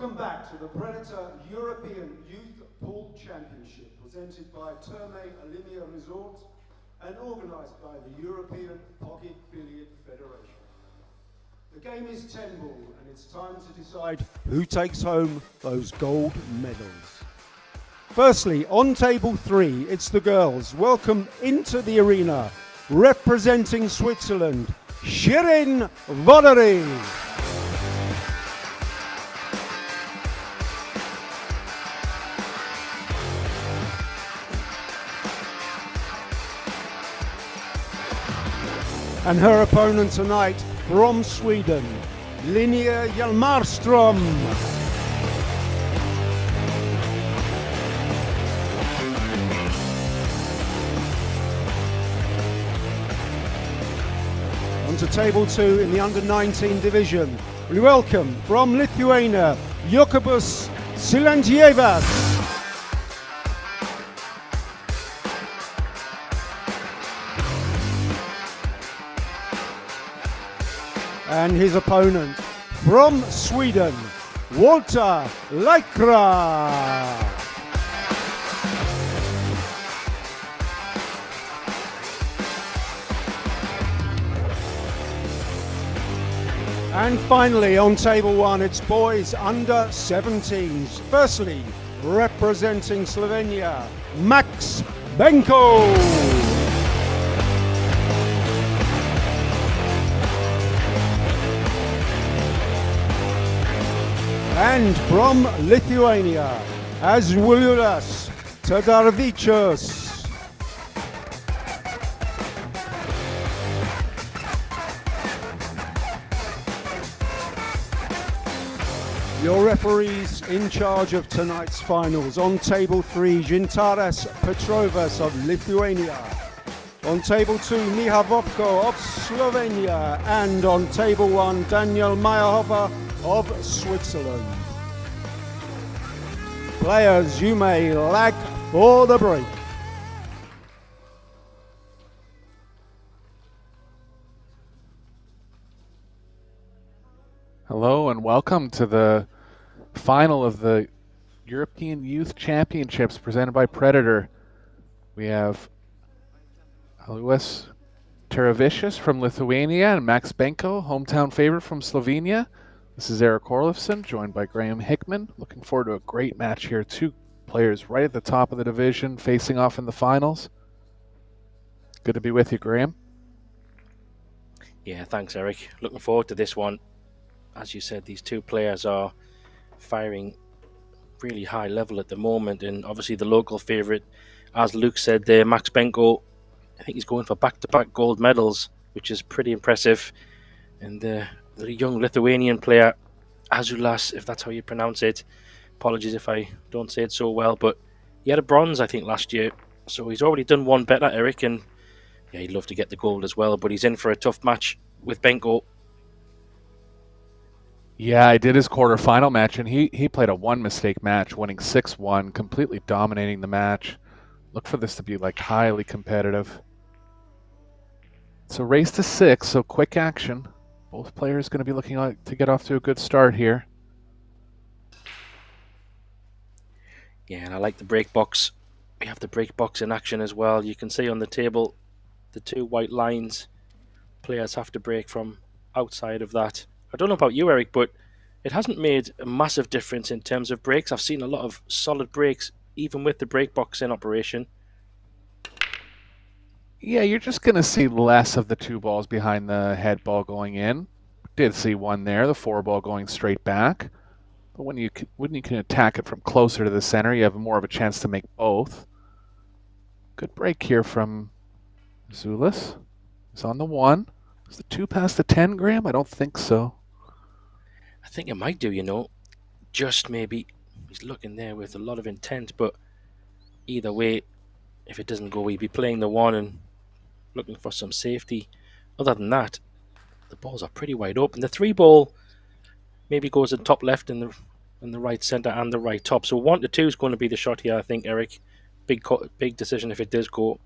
Welcome back to the Predator European Youth Pool Championship, presented by Therme Olimia Resort and organised by the European Pocket Billiard Federation. The game is 10 ball and it's time to decide who takes home those gold medals. Firstly, on table 3, it's the girls. Welcome into the arena, representing Switzerland, Shirin Vodary. And her opponent tonight from Sweden, Linnea Hjalmarström. On to table 2 in the under-19 division. We welcome from Lithuania, Jokubas Silantievas. And his opponent from Sweden, Walter Laikra. And finally on table 1, it's boys under 17s. Firstly, representing Slovenia, Max Benko. And from Lithuania, Azvuliulas Tadaravicius. Your referees in charge of tonight's finals. On table 3, Gintaras Petrovas of Lithuania. On table 2, Miha Vopko of Slovenia. And on table 1, Daniel Meyerhofer of Switzerland. Players, you may lag for the break. Hello and welcome to the final of the European Youth Championships presented by Predator. We have Alois Tadaravicius from Lithuania and Max Benko, hometown favorite from Slovenia. This is Eric Orlifson, joined by Graham Hickman. Looking forward to a great match here. Two players right at the top of the division facing off in the finals. Good to be with you, Graham. Yeah, thanks, Eric. Looking forward to this one. As you said, these two players are firing really high level at the moment, and obviously the local favourite, as Luke said there, Max Benko, I think he's going for back-to-back gold medals, which is pretty impressive. And the young Lithuanian player, Azulas, if that's how you pronounce it, apologies if I don't say it so well, but he had a bronze, I think, last year, so he's already done one better, Eric, and yeah, he'd love to get the gold as well, but he's in for a tough match with Benko. Yeah, I did his quarterfinal match, and he played a one-mistake match, winning 6-1, completely dominating the match. Look for this to be like highly competitive. So race to 6, so quick action. Both players going to be looking like to get off to a good start here. Yeah, and I like the break box. We have the break box in action as well. You can see on the table the two white lines. Players have to break from outside of that. I don't know about you, Eric, but it hasn't made a massive difference in terms of breaks. I've seen a lot of solid breaks, even with the break box in operation. Yeah, you're just going to see less of the 2 balls behind the head ball going in. Did see one there, the 4 ball going straight back. But when you can attack it from closer to the center, you have more of a chance to make both. Good break here from Zulis. He's on the 1. Is the 2 past the 10, Graham? I don't think so. I think it might do, you know. Just maybe. He's looking there with a lot of intent, but either way, if it doesn't go, he'd be playing the 1 and looking for some safety. Other than that, the balls are pretty wide open. The 3 ball maybe goes in top left and the right center and the right top. So 1 to 2 is going to be the shot here, I think, Eric. Big decision if it does go.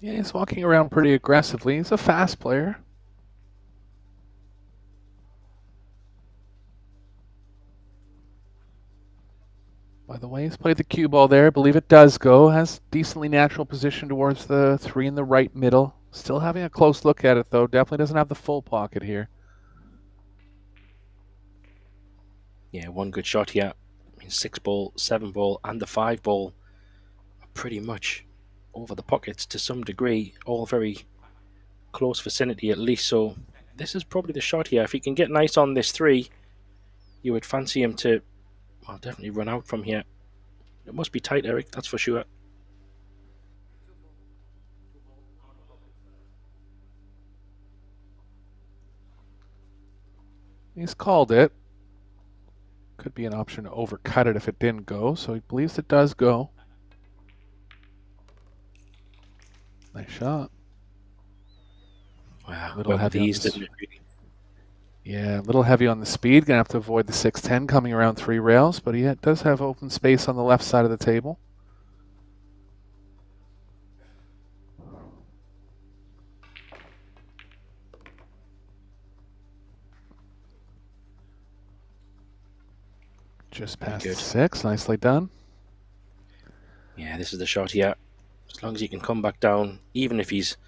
Yeah, he's walking around pretty aggressively. He's a fast player. By the way, he's played the cue ball there. I believe it does go. Has decently natural position towards the 3 in the right middle. Still having a close look at it, though. Definitely doesn't have the full pocket here. Yeah, one good shot here. I mean, 6 ball, 7 ball, and the 5 ball are pretty much over the pockets to some degree. All very close vicinity at least. So this is probably the shot here. If he can get nice on this 3, you would fancy him to, well, definitely run out from here. It must be tight, Eric, that's for sure. He's called it. Could be an option to overcut it if it didn't go, so he believes it does go. Nice shot. Wow, A little heavy these, on didn't it, really? Yeah, a little heavy on the speed. Gonna have to avoid the 6-10 coming around 3 rails, but he does have open space on the left side of the table. Just past the 6, nicely done. Yeah, this is the shot here. As long as he can come back down, even if he's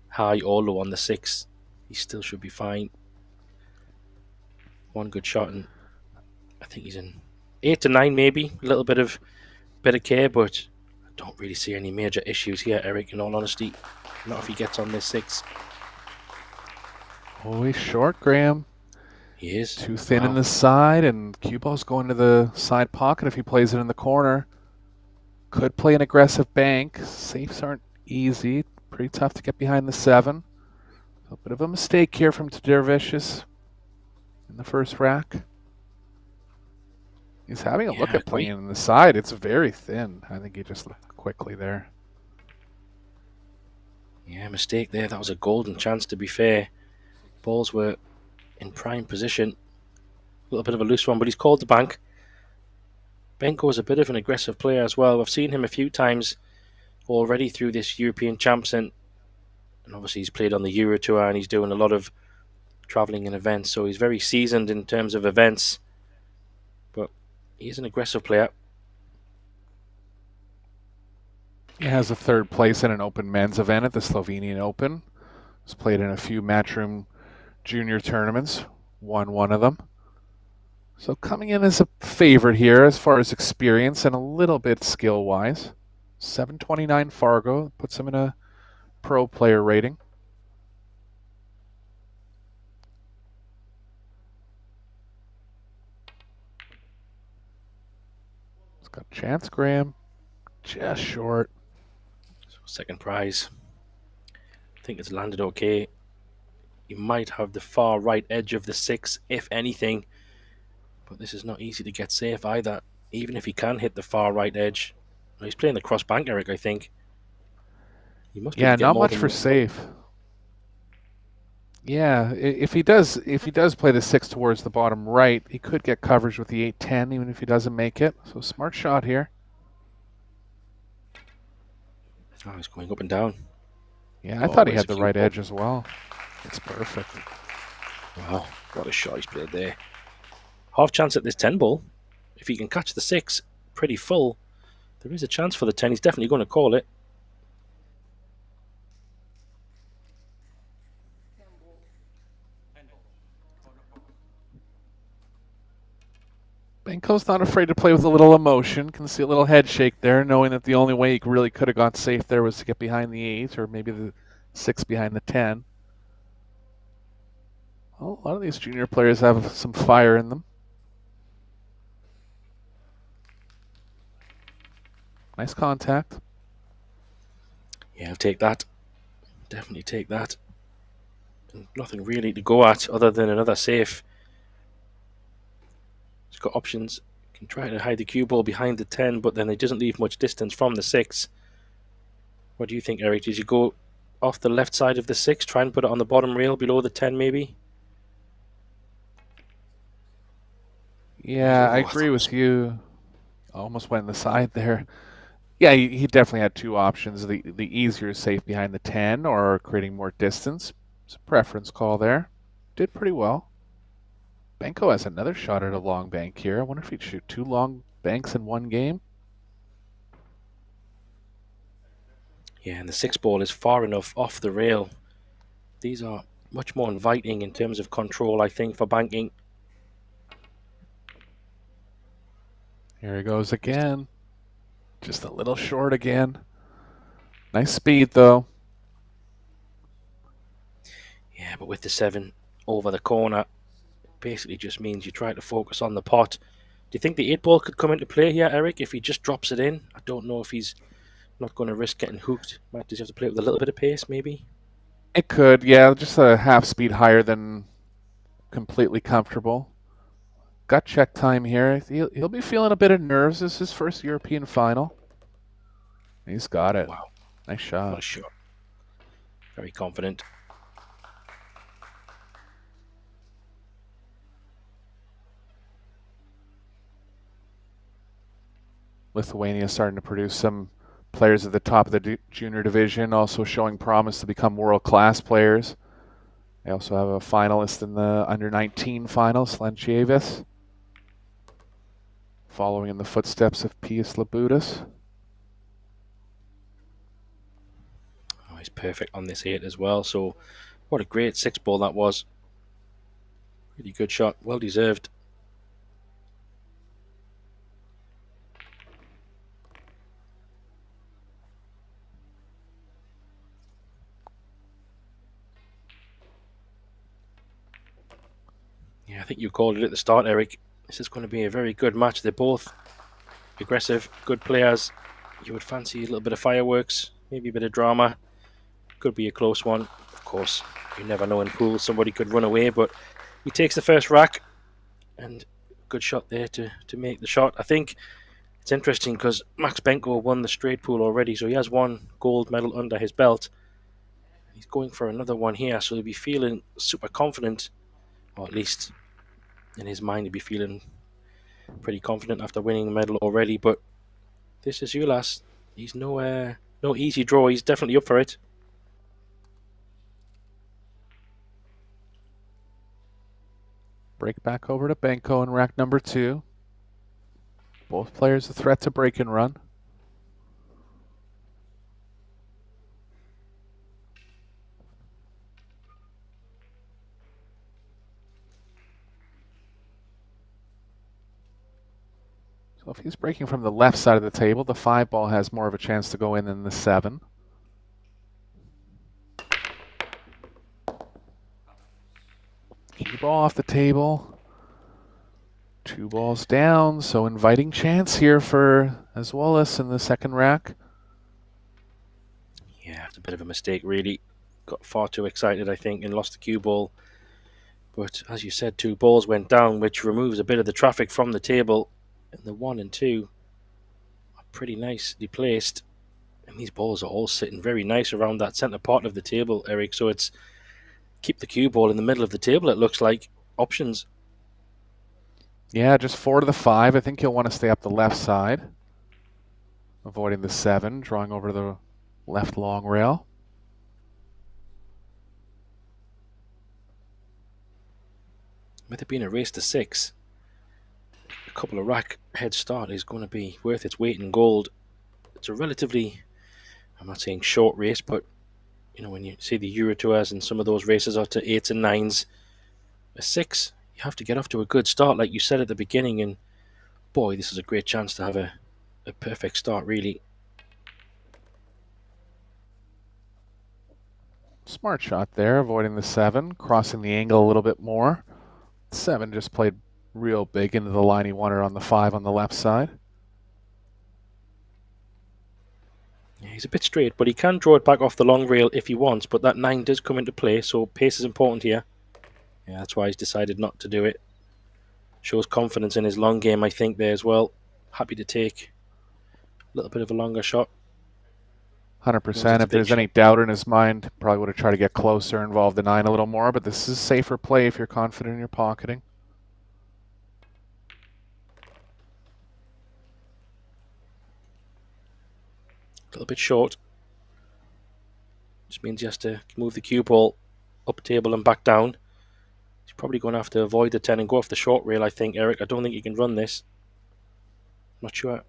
high or low on the 6, he still should be fine. One good shot, and I think he's in 8 to 9 maybe. A little bit of care, but I don't really see any major issues here, Eric, in all honesty. Not if he gets on this 6. Oh, he's short, Graham. He is. Too thin in the side, and cue ball's going to the side pocket if he plays it in the corner. Could play an aggressive bank. Safes aren't easy. Pretty tough to get behind the 7. So a bit of a mistake here from Tadaravicius in the first rack. He's having a look at playing in the side. It's very thin. I think he just looked quickly there. Yeah, mistake there. That was a golden chance, to be fair. Balls were in prime position. A little bit of a loose one, but he's called the bank. Benko is a bit of an aggressive player as well. I've seen him a few times already through this European Champs, and obviously he's played on the Euro Tour and he's doing a lot of travelling and events, so he's very seasoned in terms of events. But he's an aggressive player. He has a 3rd place in an open men's event at the Slovenian Open. He's played in a few Matchroom junior tournaments, won one of them. So coming in as a favorite here as far as experience and a little bit skill-wise. 729 Fargo puts him in a pro player rating. He's got a chance, Graham. Just short. So 2nd prize. I think it's landed okay. You might have the far right edge of the 6, if anything. But this is not easy to get safe either, even if he can hit the far right edge. Well, he's playing the cross bank, Eric, I think. He must yeah, not much for safe. Yeah, if he does play the 6 towards the bottom right, he could get coverage with the 8-10, even if he doesn't make it. So smart shot here. Oh, he's going up and down. Yeah, I thought he had the right edge as well. It's perfect. Wow, what a shot he's played there. Half chance at this 10 ball. If he can catch the 6 pretty full, there is a chance for the 10. He's definitely going to call it. Benko's not afraid to play with a little emotion. Can see a little head shake there, knowing that the only way he really could have got safe there was to get behind the 8 or maybe the 6 behind the 10. Well, a lot of these junior players have some fire in them. Nice contact. Yeah, I'll take that. Definitely take that. And nothing really to go at other than another safe. He's got options. Can try to hide the cue ball behind the 10, but then it doesn't leave much distance from the 6. What do you think, Eric? Did you go off the left side of the 6, try and put it on the bottom rail below the 10 maybe? Yeah, I agree with you. Almost went in the side there. Yeah, he definitely had 2 options. The easier safe behind the 10 or creating more distance. It's a preference call there. Did pretty well. Benko has another shot at a long bank here. I wonder if he'd shoot 2 long banks in one game. Yeah, and the 6 ball is far enough off the rail. These are much more inviting in terms of control, I think, for banking. Here he goes again. Just a little short again. Nice speed, though. Yeah, but with the 7 over the corner, it basically just means you try to focus on the pot. Do you think the 8 ball could come into play here, Eric, if he just drops it in? I don't know if he's not going to risk getting hooked. Might just have to play it with a little bit of pace, maybe. It could, yeah, just a half speed higher than completely comfortable. Gut check time here. He'll be feeling a bit of nerves. This is his first European final. He's got it. Wow. Nice shot. What a shot. Very confident. Lithuania starting to produce some players at the top of the junior division, also showing promise to become world-class players. They also have a finalist in the under-19 final, Slančievis, following in the footsteps of Pius Labudas. Oh, he's perfect on this 8 as well. So what a great 6 ball that was. Really good shot. Well deserved. Yeah, I think you called it at the start, Eric. This is going to be a very good match. They're both aggressive, good players. You would fancy a little bit of fireworks, maybe a bit of drama. Could be a close one. Of course, you never know in pool. Somebody could run away, but he takes the first rack. And good shot there to make the shot. I think it's interesting because Max Benko won the straight pool already, so he has 1 gold medal under his belt. He's going for another one here, so he'll be feeling super confident, or at least in his mind he'll be feeling pretty confident after winning the medal already. But this is Ulas. He's no easy draw. He's definitely up for it. Break back over to Benko in rack number 2. Both players a threat to break and run. So if he's breaking from the left side of the table, the 5 ball has more of a chance to go in than the 7. Cue ball off the table. 2 balls down, so inviting chance here for Azuolas in the second rack. Yeah, it's a bit of a mistake, really. Got far too excited, I think, and lost the cue ball. But as you said, 2 balls went down, which removes a bit of the traffic from the table. And the 1 and 2 are pretty nicely placed. And these balls are all sitting very nice around that centre part of the table, Eric. So it's keep the cue ball in the middle of the table, it looks like. Options. Yeah, just 4 to the 5. I think he'll want to stay up the left side. Avoiding the 7, drawing over the left long rail. With it being a race to 6, a couple of rack head start is going to be worth its weight in gold. It's a relatively, I'm not saying short race, but you know, when you see the Euro Tours and some of those races are to 8s and 9s, a 6, you have to get off to a good start, like you said at the beginning. And boy, this is a great chance to have a perfect start, really. Smart shot there, avoiding the 7, crossing the angle a little bit more. 7 just played real big into the line he wanted on the 5 on the left side. Yeah, he's a bit straight, but he can draw it back off the long rail if he wants, but that 9 does come into play, so pace is important here. Yeah, that's why he's decided not to do it. Shows confidence in his long game, I think, there as well. Happy to take a little bit of a longer shot. 100%. If there's any doubt in his mind, probably would have tried to get closer, involve the 9 a little more, but this is safer play if you're confident in your pocketing. A little bit short. Just means he has to move the cue ball up table and back down. He's probably going to have to avoid the 10 and go off the short rail, I think, Eric. I don't think he can run this. Not sure.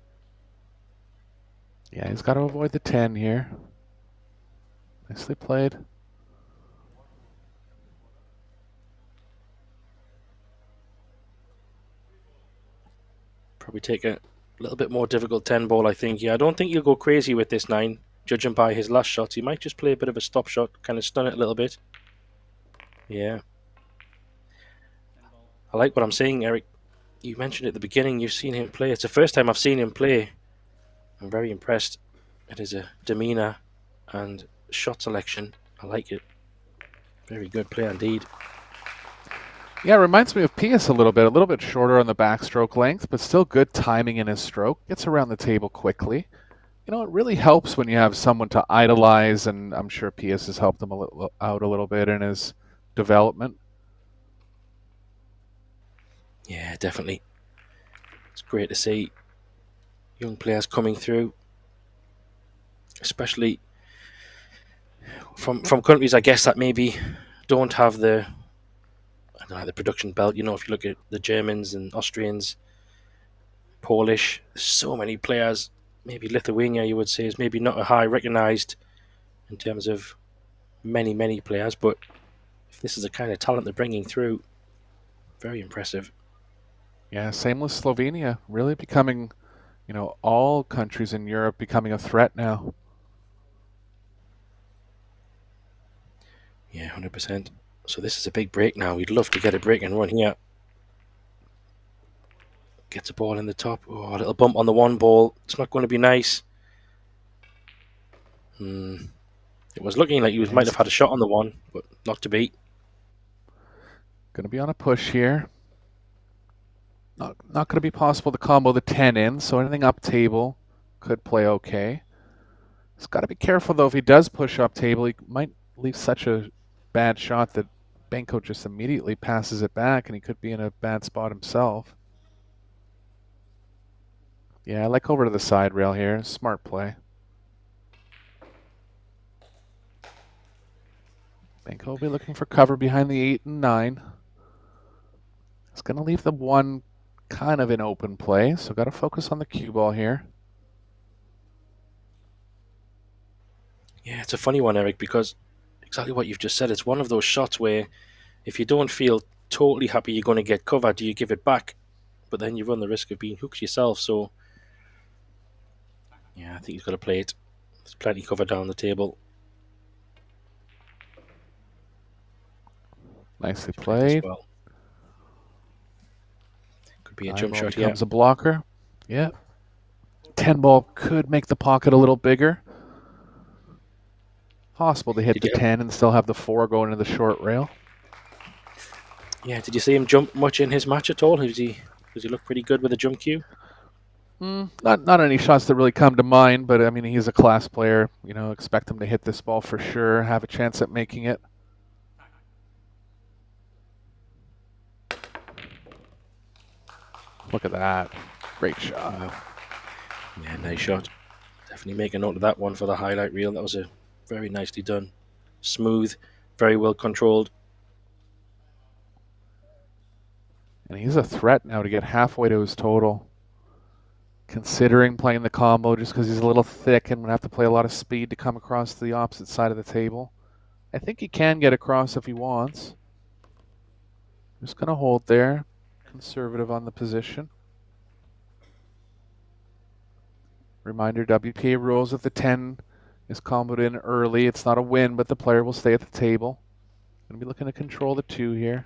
Yeah, he's got to avoid the 10 here. Nicely played. Probably take a little bit more difficult 10 ball, I think. Yeah, I don't think he'll go crazy with this 9, judging by his last shots. He might just play a bit of a stop shot, kind of stun it a little bit. Yeah. I like what I'm saying, Eric. You mentioned at the beginning you've seen him play. It's the first time I've seen him play. I'm very impressed at his demeanour and shot selection. I like it. Very good play indeed. Yeah, it reminds me of Pius a little bit shorter on the backstroke length, but still good timing in his stroke. Gets around the table quickly. You know, it really helps when you have someone to idolize, and I'm sure Pius has helped him out a little bit in his development. Yeah, definitely. It's great to see young players coming through, especially from countries, I guess, that maybe don't have the production belt. You know, if you look at the Germans and Austrians, Polish, so many players. Maybe Lithuania, you would say, is maybe not a high recognised in terms of many players, but if this is the kind of talent they're bringing through, very impressive. Yeah, same with Slovenia. Really becoming, you know, all countries in Europe becoming a threat now. Yeah, 100%. So this is a big break now. We'd love to get a break and run here. Gets a ball in the top. Oh, a little bump on the 1 ball. It's not going to be nice. It was looking like he might have had a shot on the 1, but not to be. Going to be on a push here. Not going to be possible to combo the 10 in, so anything up table could play okay. He's got to be careful, though. If he does push up table, he might leave such a bad shot that Benko just immediately passes it back, and he could be in a bad spot himself. Yeah, I like over to the side rail here. Smart play. Benko will be looking for cover behind the 8 and 9. It's going to leave the 1 kind of in open play, so got to focus on the cue ball here. Yeah, it's a funny one, Eric, because exactly what you've just said. It's one of those shots where if you don't feel totally happy you're going to get covered, you give it back, but then you run the risk of being hooked yourself. So, yeah, I think he's got to play it. There's plenty cover down the table. Nicely played. Well. Could be a jump shot here. Becomes a blocker. Yeah. 10 ball could make the pocket a little bigger. Possible to hit the 10 and still have the 4 going into the short rail. Yeah, did you see him jump much in his match at all? Does he look pretty good with a jump cue? Not any shots that really come to mind, but I mean, he's a class player. You know, expect him to hit this ball for sure, have a chance at making it. Look at that. Great shot. Wow. Yeah, nice shot. Definitely make a note of that one for the highlight reel. That was a very nicely done. Smooth, very well controlled. And he's a threat now to get halfway to his total. Considering playing the combo just because he's a little thick and would have to play a lot of speed to come across to the opposite side of the table. I think he can get across if he wants. Just going to hold there. Conservative on the position. Reminder, WPA rules if the 10 is comboed in early. It's not a win, but the player will stay at the table. Going to be looking to control the 2 here.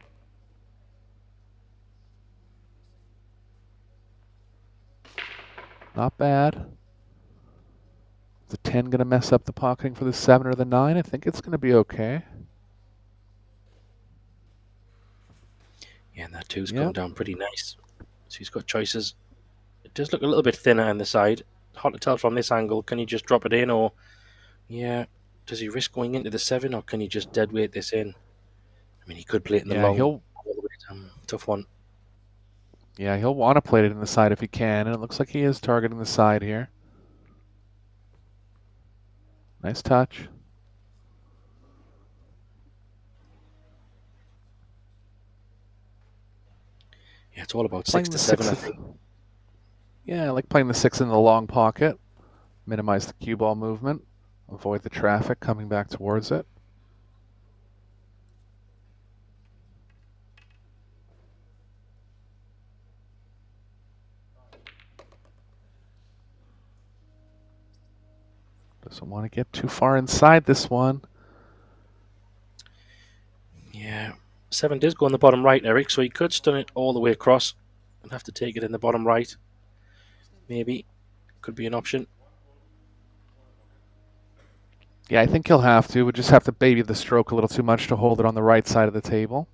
Not bad. Is the 10 going to mess up the pocketing for the 7 or the 9? I think it's going to be okay. Yeah, and that 2's come down pretty nice. So he's got choices. It does look a little bit thinner on the side. Hard to tell from this angle. Can he just drop it in, or does he risk going into the 7, or can he just dead weight this in? I mean, he could play it in the long. Tough one. Yeah, he'll want to play it in the side if he can, and it looks like he is targeting the side here. Nice touch. Yeah, it's all about Playing 6 to the 7, I sixes. think. Yeah, I like playing the 6 in the long pocket. Minimize the cue ball movement. Avoid the traffic coming back towards it. Doesn't want to get too far inside this one. Yeah, 7 does go on the bottom right, Eric, so he could stun it all the way across and have to take it in the bottom right. Maybe. Could be an option. Yeah, I think he'll have to. We'll just have to baby the stroke a little too much to hold it on the right side of the table.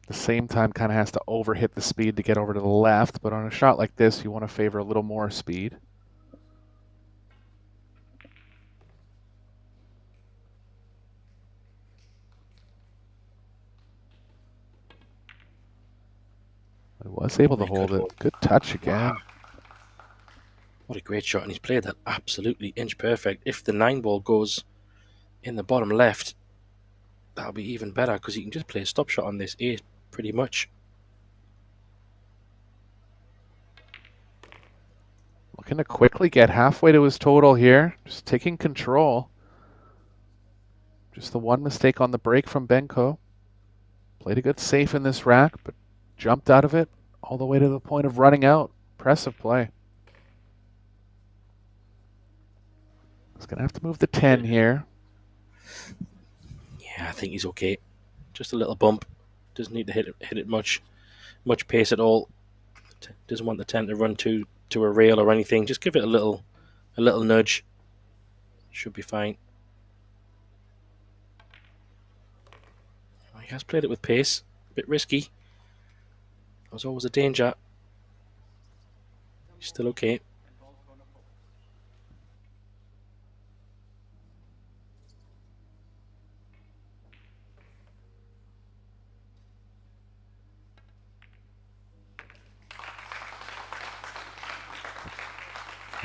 At the same time, kind of has to overhit the speed to get over to the left, but on a shot like this, you want to favor a little more speed. He was able to hold it. Good touch again. Wow. What a great shot, and he's played that absolutely inch perfect. If the 9 ball goes in the bottom left, that'll be even better because he can just play a stop shot on this 8 pretty much. Looking to quickly get halfway to his total here. Just taking control. Just the one mistake on the break from Benko. Played a good safe in this rack, but jumped out of it all the way to the point of running out. Impressive play. He's going to have to move the 10 here. Yeah, I think he's okay. Just a little bump. Doesn't need to hit it much pace at all. Doesn't want the 10 to run to a rail or anything. Just give it a little nudge. Should be fine. He has played it with pace. A bit risky. There's always a danger. He's still okay.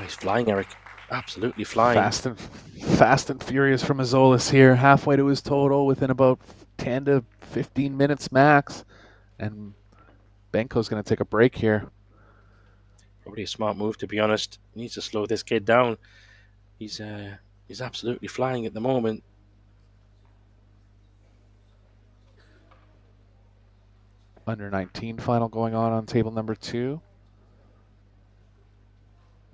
He's flying, Eric. Absolutely flying. Fast and furious from Azolis here. Halfway to his total within about 10 to 15 minutes max. And Benko's going to take a break here. Probably a smart move, to be honest. He needs to slow this kid down. He's absolutely flying at the moment. Under 19 final going on table number 2.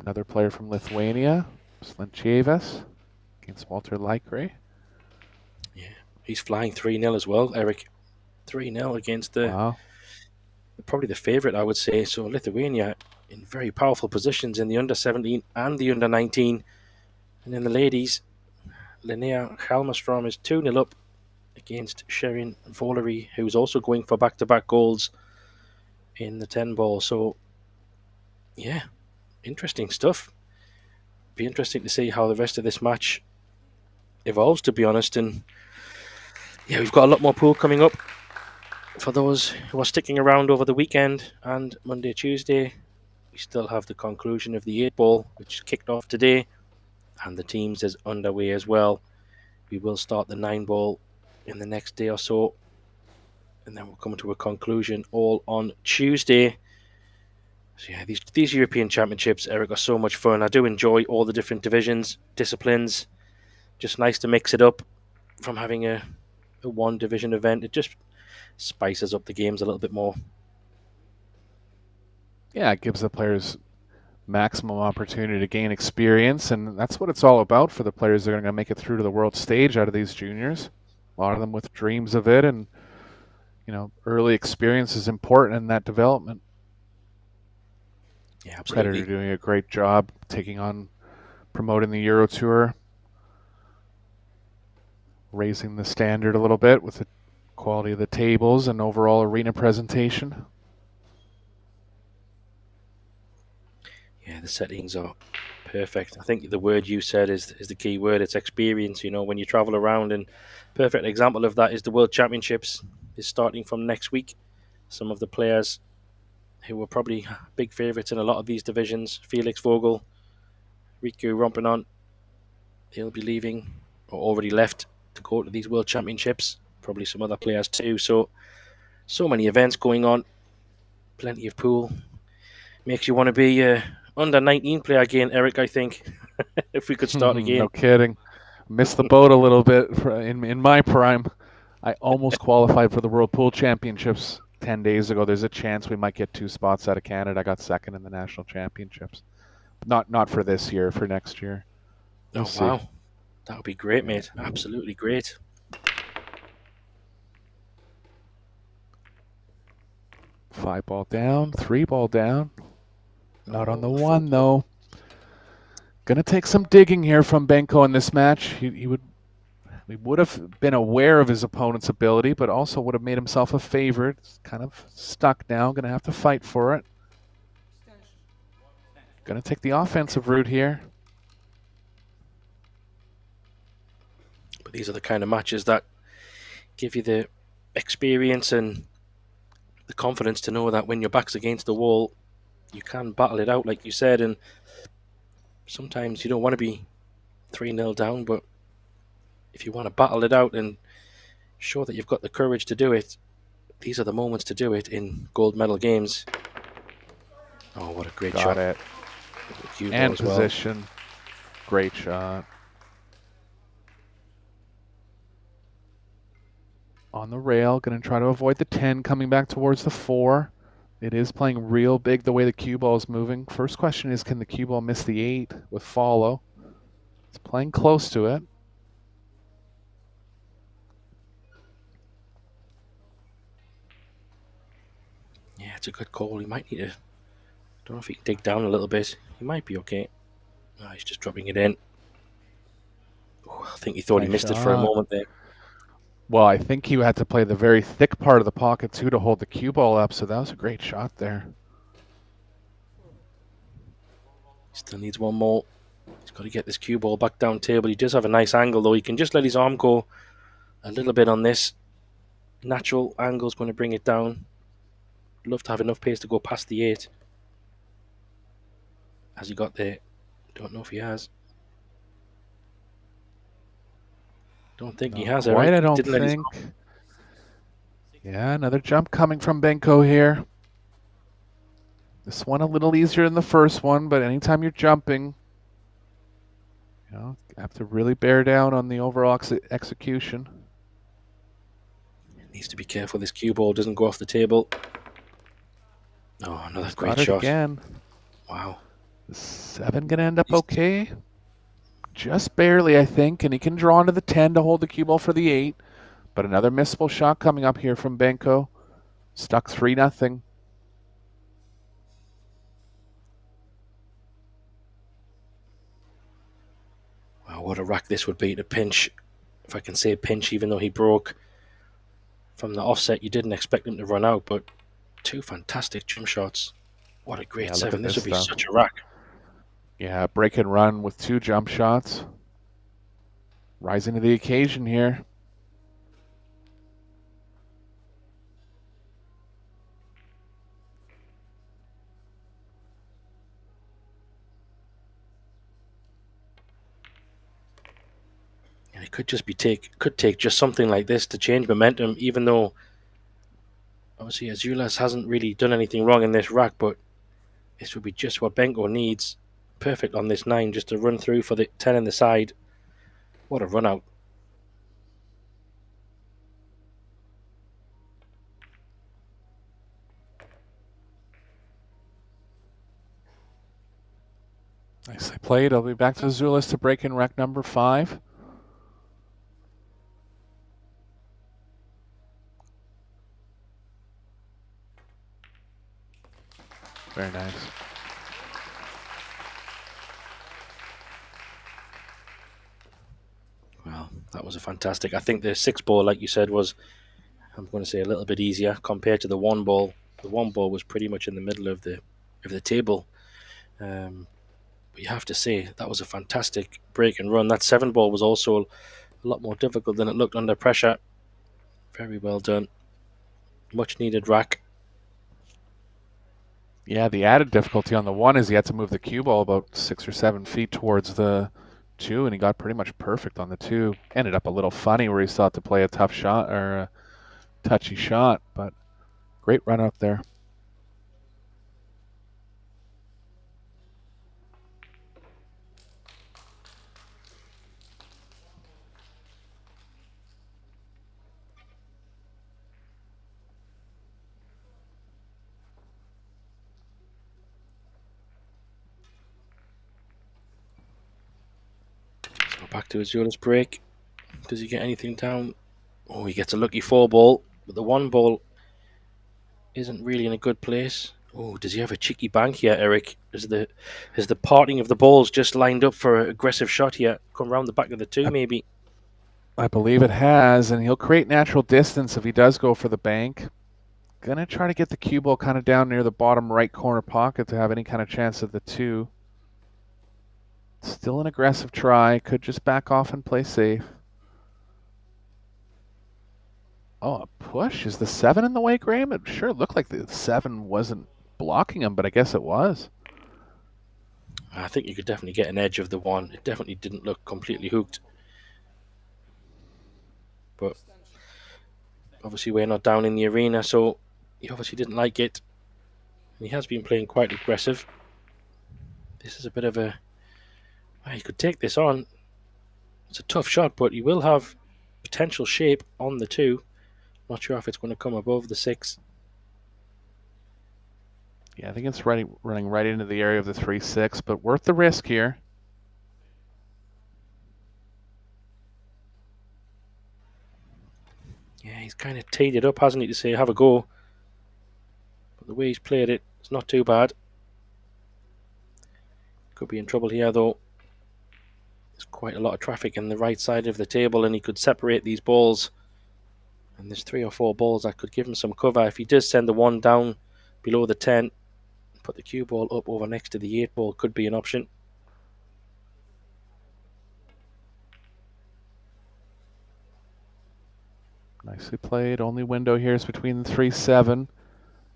Another player from Lithuania, Slinchevas, against Walter Laikre. Yeah, he's flying 3-0 as well, Eric. 3-0 against probably the favourite, I would say. So Lithuania in very powerful positions in the under 17 and the under 19. And in the ladies, Linnea Halmastrom is 2-0 up against Sherin Volery, who's also going for back-to-back goals in the 10 ball. So, yeah, interesting stuff. Be interesting to see how the rest of this match evolves, to be honest. And yeah, we've got a lot more pool coming up for those who are sticking around over the weekend and Monday, Tuesday. We still have the conclusion of the 8 ball, which kicked off today, and the teams is underway as well. We will start the 9 ball in the next day or so, and then we'll come to a conclusion all on Tuesday. So yeah, these European Championships, Eric, are so much fun. I do enjoy all the different divisions, disciplines. Just nice to mix it up from having a one division event. It just spices up the games a little bit more. Yeah, it gives the players maximum opportunity to gain experience, and that's what it's all about for the players that are going to make it through to the world stage out of these juniors. A lot of them with dreams of it, and early experience is important in that development. Yeah, absolutely. Predator doing a great job promoting the Euro Tour, raising the standard a little bit with the quality of the tables and overall arena presentation. Yeah, the settings are perfect. I think the word you said is the key word. It's experience. When you travel around, and perfect example of that is the World Championships is starting from next week. Some of the players who were probably big favourites in a lot of these divisions, Felix Vogel, Riku Rompinon, he'll be leaving or already left to go to these World Championships. Probably some other players too. So So many events going on. Plenty of pool. Makes you want to be under 19 player again, Eric, I think. If we could start again. No kidding. Missed the boat a little bit in my prime. I almost qualified for the World Pool Championships 10 days ago. There's a chance we might get 2 spots out of Canada. I got second in the National Championships. Not for this year, for next year. We'll see. Wow. That would be great, mate. Absolutely great. Five ball down, 3 ball down. Not on the 1, though. Going to take some digging here from Benko in this match. He would have been aware of his opponent's ability, but also would have made himself a favorite. He's kind of stuck now. Going to have to fight for it. Going to take the offensive route here. But these are the kind of matches that give you the experience and the confidence to know that when your back's against the wall, you can battle it out, like you said. And sometimes you don't want to be 3-0 down, but if you want to battle it out and show that you've got the courage to do it, these are the moments to do it in gold medal games. Oh, what a great shot. Got it. And position. Well. Great shot. On the rail, going to try to avoid the 10, coming back towards the 4. It is playing real big the way the cue ball is moving. First question is, can the cue ball miss the 8 with follow? It's playing close to it. Yeah, it's a good call. He might need to... don't know if he can dig down a little bit. He might be okay. Oh, he's just dropping it in. Oh, I think he thought he missed it for a moment there. Well, I think he had to play the very thick part of the pocket, too, to hold the cue ball up, so that was a great shot there. Still needs one more. He's got to get this cue ball back down table. He does have a nice angle, though. He can just let his arm go a little bit on this. Natural angle is going to bring it down. Love to have enough pace to go past the 8. Has he got there? Don't know if he has. Don't think he has. Quite, I don't think. Yeah, another jump coming from Benko here. This one a little easier than the first one, but anytime you're jumping, you have to really bear down on the overall execution. Needs to be careful this cue ball doesn't go off the table. Oh, another great shot. Again. Wow. The 7 going to end up okay. Just barely, I think, and he can draw into the 10 to hold the cue ball for the 8. But another missable shot coming up here from Benko. Stuck 3-0. Wow, what a rack this would be to pinch. If I can say pinch, even though he broke from the offset, you didn't expect him to run out, but 2 fantastic jump shots. What a great 7. This would be such a rack. Yeah, break and run with 2 jump shots. Rising to the occasion here. And it could just be could take just something like this to change momentum, even though obviously Azulas hasn't really done anything wrong in this rack, but this would be just what Benko needs. Perfect on this 9, just to run through for the 10 in the side. What a run out. Nicely played. I'll be back to Azulas to break in rack number 5. Very nice. Well, that was a fantastic. I think the 6 ball, like you said, was, I'm going to say, a little bit easier compared to the 1 ball. The 1 ball was pretty much in the middle of the table. But you have to say that was a fantastic break and run. That 7 ball was also a lot more difficult than it looked under pressure. Very well done. Much needed rack. Yeah, the added difficulty on the 1 is he had to move the cue ball about 6 or 7 feet towards the 2, and he got pretty much perfect on the 2. Ended up a little funny where he still had to play a tough shot or a touchy shot, but Great run out there. So back to Azula's break. Does he get anything down? Oh, he gets a lucky 4-ball, but the 1-ball isn't really in a good place. Oh, does he have a cheeky bank here, Eric? Is the parting of the balls just lined up for an aggressive shot here? Come round the back of the 2, maybe. I believe it has, and he'll create natural distance if he does go for the bank. Gonna try to get the cue ball kind of down near the bottom right corner pocket to have any kind of chance at the 2. Still an aggressive try. Could just back off and play safe. Oh, a push? Is the 7 in the way, Graham? It sure looked like the 7 wasn't blocking him, but I guess it was. I think you could definitely get an edge of the 1. It definitely didn't look completely hooked. But obviously we're not down in the arena, so he obviously didn't like it. He has been playing quite aggressive. This is a bit of a... He could take this on. It's a tough shot, but he will have potential shape on the 2. Not sure if it's going to come above the 6. Yeah, I think it's running right into the area of the 3-6, but worth the risk here. Yeah, he's kind of teed it up, hasn't he, to say have a go. But the way he's played it, it's not too bad. Could be in trouble here, though. There's quite a lot of traffic in the right side of the table, and he could separate these balls. And there's 3 or 4 balls that could give him some cover. If he does send the 1 down below the 10, put the cue ball up over next to the 8 ball could be an option. Nicely played. Only window here is between the 3-7.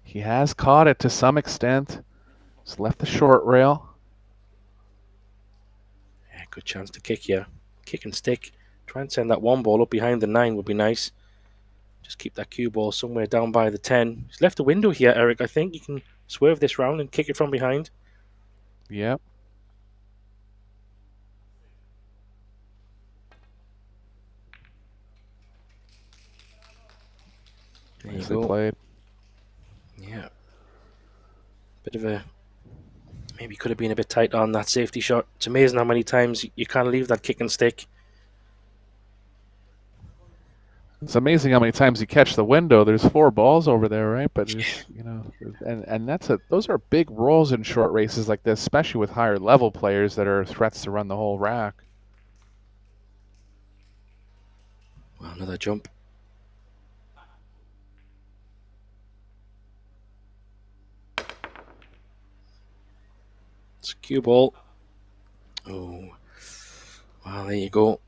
He has caught it to some extent. He's left the short rail. Yeah, good chance to kick here. Kick and stick. Try and send that 1 ball up behind the 9 would be nice. Just keep that cue ball somewhere down by the 10. He's left a window here, Eric. I think you can swerve this round and kick it from behind. Yep. Nicely played. Yeah. Bit of a... Maybe could have been a bit tight on that safety shot. It's amazing how many times you can't leave that kick and stick. It's amazing how many times you catch the window. There's 4 balls over there, right? But just, you know, and those are big rolls in short races like this, especially with higher level players that are threats to run the whole rack. Well, another jump. It's a cue ball. Oh, well, there you go.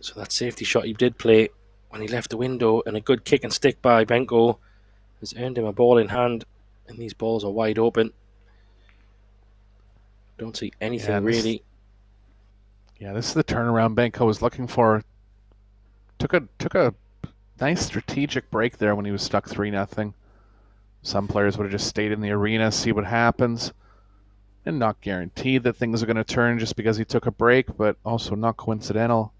So that safety shot he did play when he left the window, and a good kick and stick by Benko has earned him a ball in hand, and these balls are wide open. Don't see anything really. Yeah, this is the turnaround Benko was looking for. Took a nice strategic break there when he was stuck 3-0. Some players would have just stayed in the arena, see what happens, and not guaranteed that things are going to turn just because he took a break, but also not coincidental.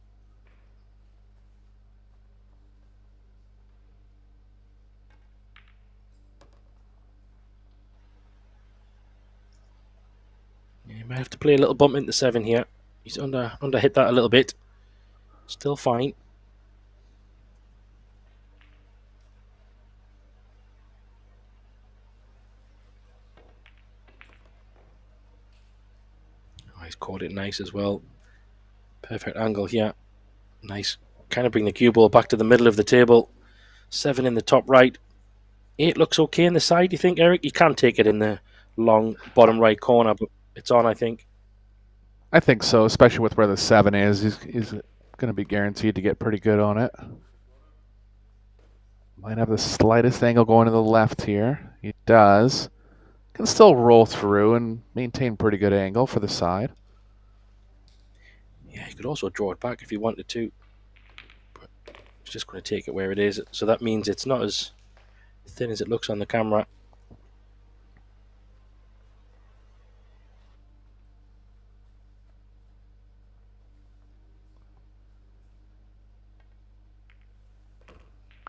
You might have to play a little bump into 7 here. He's under hit that a little bit. Still fine. Oh, he's caught it nice as well. Perfect angle here. Nice. Kind of bring the cue ball back to the middle of the table. 7 in the top right. 8 looks okay in the side, you think, Eric? You can take it in the long bottom right corner, but it's on, I think. I think so, especially with where the 7 is. He's going to be guaranteed to get pretty good on it. Might have the slightest angle going to the left here. He does. Can still roll through and maintain pretty good angle for the side. Yeah, he could also draw it back if he wanted to. But he's just going to take it where it is. So that means it's not as thin as it looks on the camera.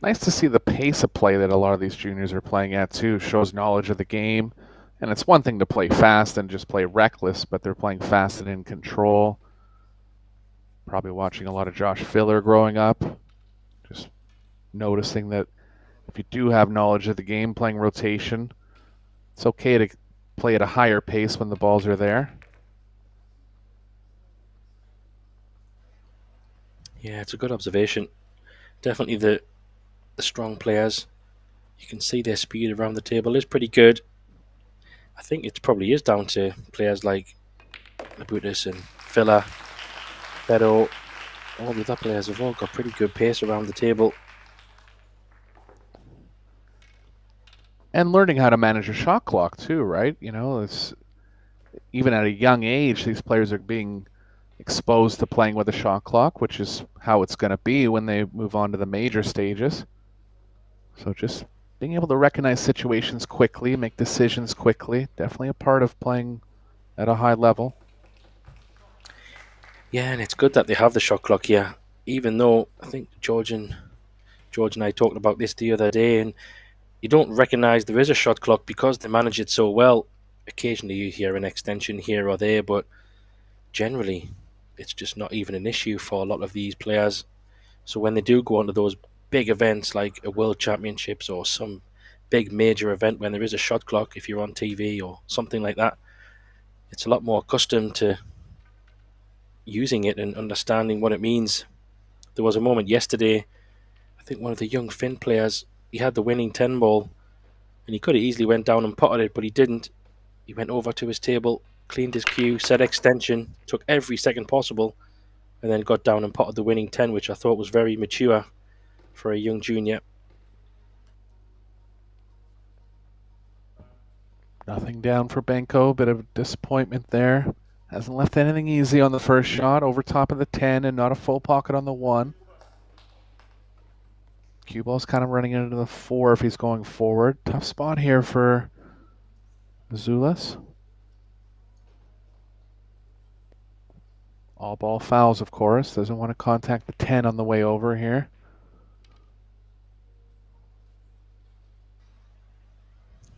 Nice to see the pace of play that a lot of these juniors are playing at too. Shows knowledge of the game. And it's one thing to play fast and just play reckless, but they're playing fast and in control. Probably watching a lot of Josh Filler growing up. Just noticing that if you do have knowledge of the game, playing rotation, it's okay to play at a higher pace when the balls are there. Yeah, it's a good observation. Definitely the strong players, you can see their speed around the table is pretty good. I think it probably is down to players like Labutis and Filler, Beno. All the other players have all got pretty good pace around the table. And learning how to manage a shot clock too, right? You know, it's even at a young age, these players are being exposed to playing with a shot clock, which is how it's going to be when they move on to the major stages. So just being able to recognize situations quickly, make decisions quickly, definitely a part of playing at a high level. Yeah, and it's good that they have the shot clock here, even though I think George and I talked about this the other day, and you don't recognize there is a shot clock because they manage it so well. Occasionally you hear an extension here or there, but generally it's just not even an issue for a lot of these players. So when they do go on to those big events like a World Championships or some big major event when there is a shot clock, if you're on TV or something like that, it's a lot more accustomed to using it and understanding what it means. There was a moment yesterday, I think one of the young Finn players, he had the winning 10 ball and he could have easily went down and potted it, but he didn't. He went over to his table, cleaned his cue, set extension, took every second possible, and then got down and potted the winning 10, which I thought was very mature for a young junior. Nothing down for Benko, bit of disappointment there. Hasn't left anything easy on the first shot, over top of the 10 and not a full pocket on the 1. Cue ball's kind of running into the 4 if he's going forward. Tough spot here for Azulis. All ball fouls, of course. Doesn't want to contact the 10 on the way over here.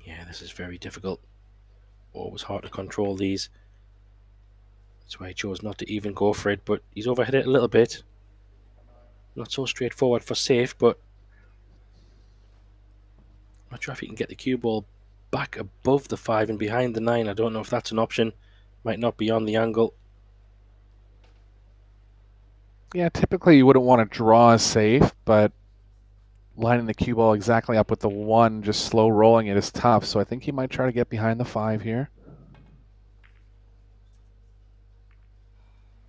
Yeah, this is very difficult. Always hard to control these. That's why he chose not to even go for it, but he's overhit it a little bit. Not so straightforward for safe, but I'm not sure if he can get the cue ball back above the 5 and behind the 9. I don't know if that's an option. Might not be on the angle. Yeah, typically you wouldn't want to draw a safe, but lining the cue ball exactly up with the 1, just slow rolling it is tough, so I think he might try to get behind the 5 here.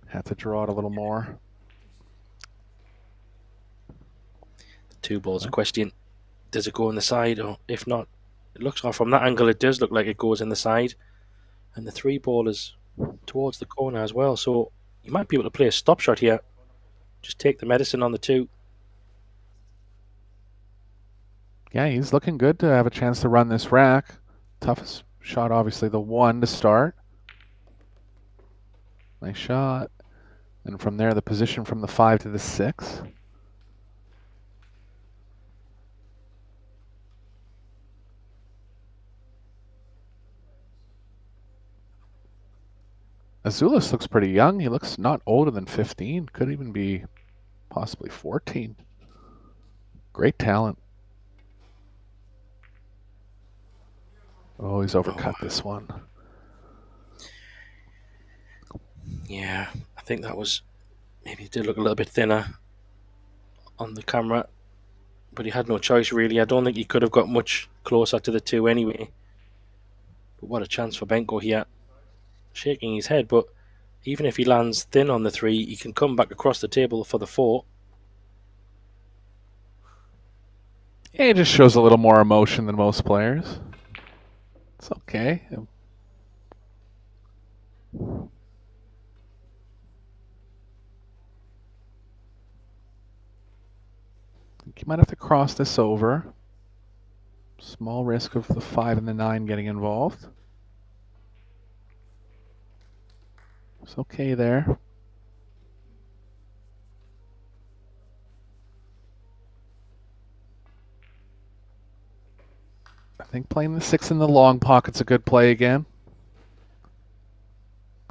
Had to draw it a little more. The 2 ball's a question. Does it go in the side, or if not, it looks like from that angle it does look like it goes in the side. And the 3 ball is towards the corner as well, so you might be able to play a stop shot here. Just take the medicine on the 2. Yeah, he's looking good to have a chance to run this rack. Toughest shot, obviously, the 1 to start. Nice shot. And from there, the position from the 5 to the 6. Azulis looks pretty young. He looks not older than 15. Could even be possibly 14. Great talent. Oh, he's overcut this one. Yeah, I think that was, maybe it did look a little bit thinner on the camera, but he had no choice really. I don't think he could have got much closer to the 2 anyway. But what a chance for Benko here. Shaking his head, but even if he lands thin on the 3, he can come back across the table for the 4. Yeah, he just shows a little more emotion than most players. It's okay. I think you might have to cross this over. Small risk of the 5 and the 9 getting involved. It's okay there. I think playing the 6 in the long pocket's a good play again.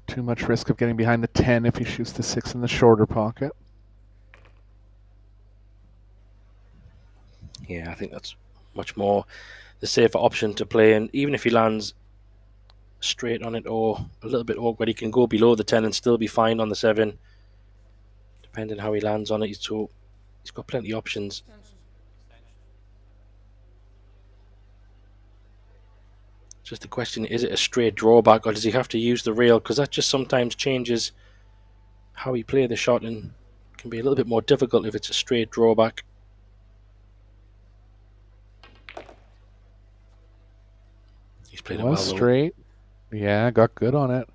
Too much risk of getting behind the 10 if he shoots the 6 in the shorter pocket. Yeah, I think that's much more the safer option to play. And even if he lands straight on it or a little bit awkward, he can go below the 10 and still be fine on the 7, depending how he lands on it. So he's got plenty of options. Just the question, is it a straight drawback or does he have to use the rail? Because that just sometimes changes how he plays the shot and can be a little bit more difficult if it's a straight drawback. He's played it well, straight. Yeah, got good on it.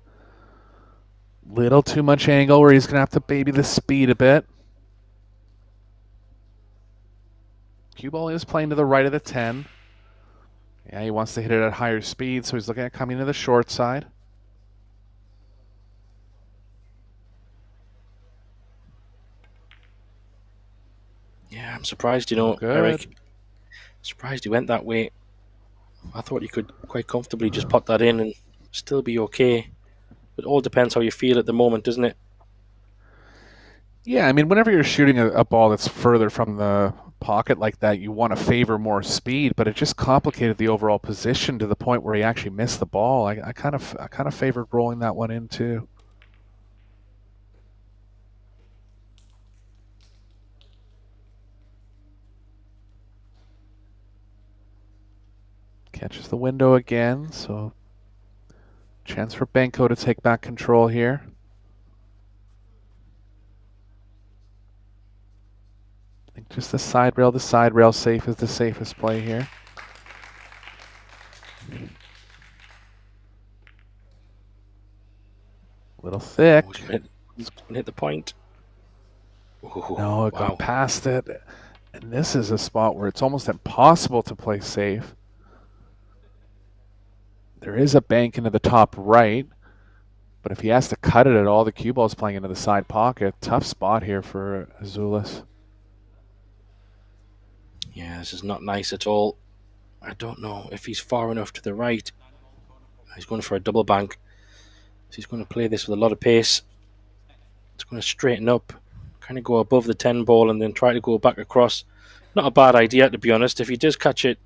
Little too much angle where he's going to have to baby the speed a bit. Cue ball is playing to the right of the 10. Yeah, he wants to hit it at higher speed, so he's looking at coming to the short side. Yeah, I'm surprised, you know, Eric. Surprised he went that way. I thought he could quite comfortably just put that in and still be okay. But it all depends how you feel at the moment, doesn't it? Yeah, I mean, whenever you're shooting a ball that's further from the pocket like that, you want to favor more speed, but it just complicated the overall position to the point where he actually missed the ball. I kind of favored rolling that one in too. Catches the window again, so chance for Benko to take back control here. I think just the side rail safe is the safest play here. Little thick. He's going to hit the point. Ooh, no, it got past it. And this is a spot where it's almost impossible to play safe. There is a bank into the top right, but if he has to cut it at all, the cue ball is playing into the side pocket. Tough spot here for Azulis. Yeah, this is not nice at all. I don't know if he's far enough to the right. He's going for a double bank. So he's going to play this with a lot of pace. It's going to straighten up, kind of go above the 10 ball and then try to go back across. Not a bad idea, to be honest. If he does catch it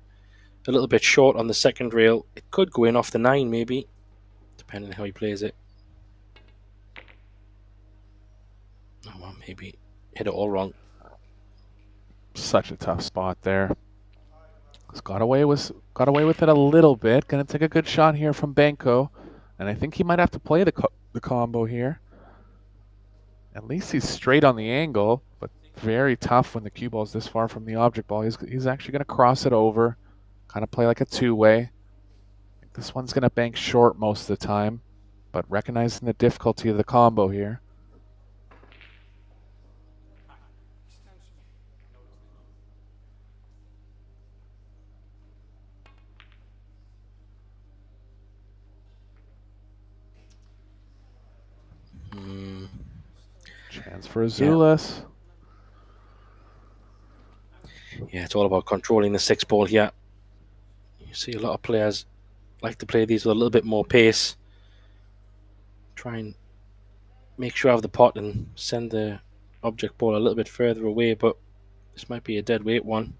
a little bit short on the second rail, it could go in off the 9 maybe, depending on how he plays it. Oh well, maybe hit it all wrong. Such a tough spot there. He's got away with it a little bit. Gonna take a good shot here from Benko, and I think he might have to play the combo here. At least he's straight on the angle, but very tough when the cue ball is this far from the object ball. He's actually gonna cross it over. Kind of play like a two-way. This one's going to bank short most of the time, but recognizing the difficulty of the combo here. Chance for Azulis. Yeah, it's all about controlling the 6 ball here. You see a lot of players like to play these with a little bit more pace. Try and make sure I have the pot and send the object ball a little bit further away, but this might be a dead weight one.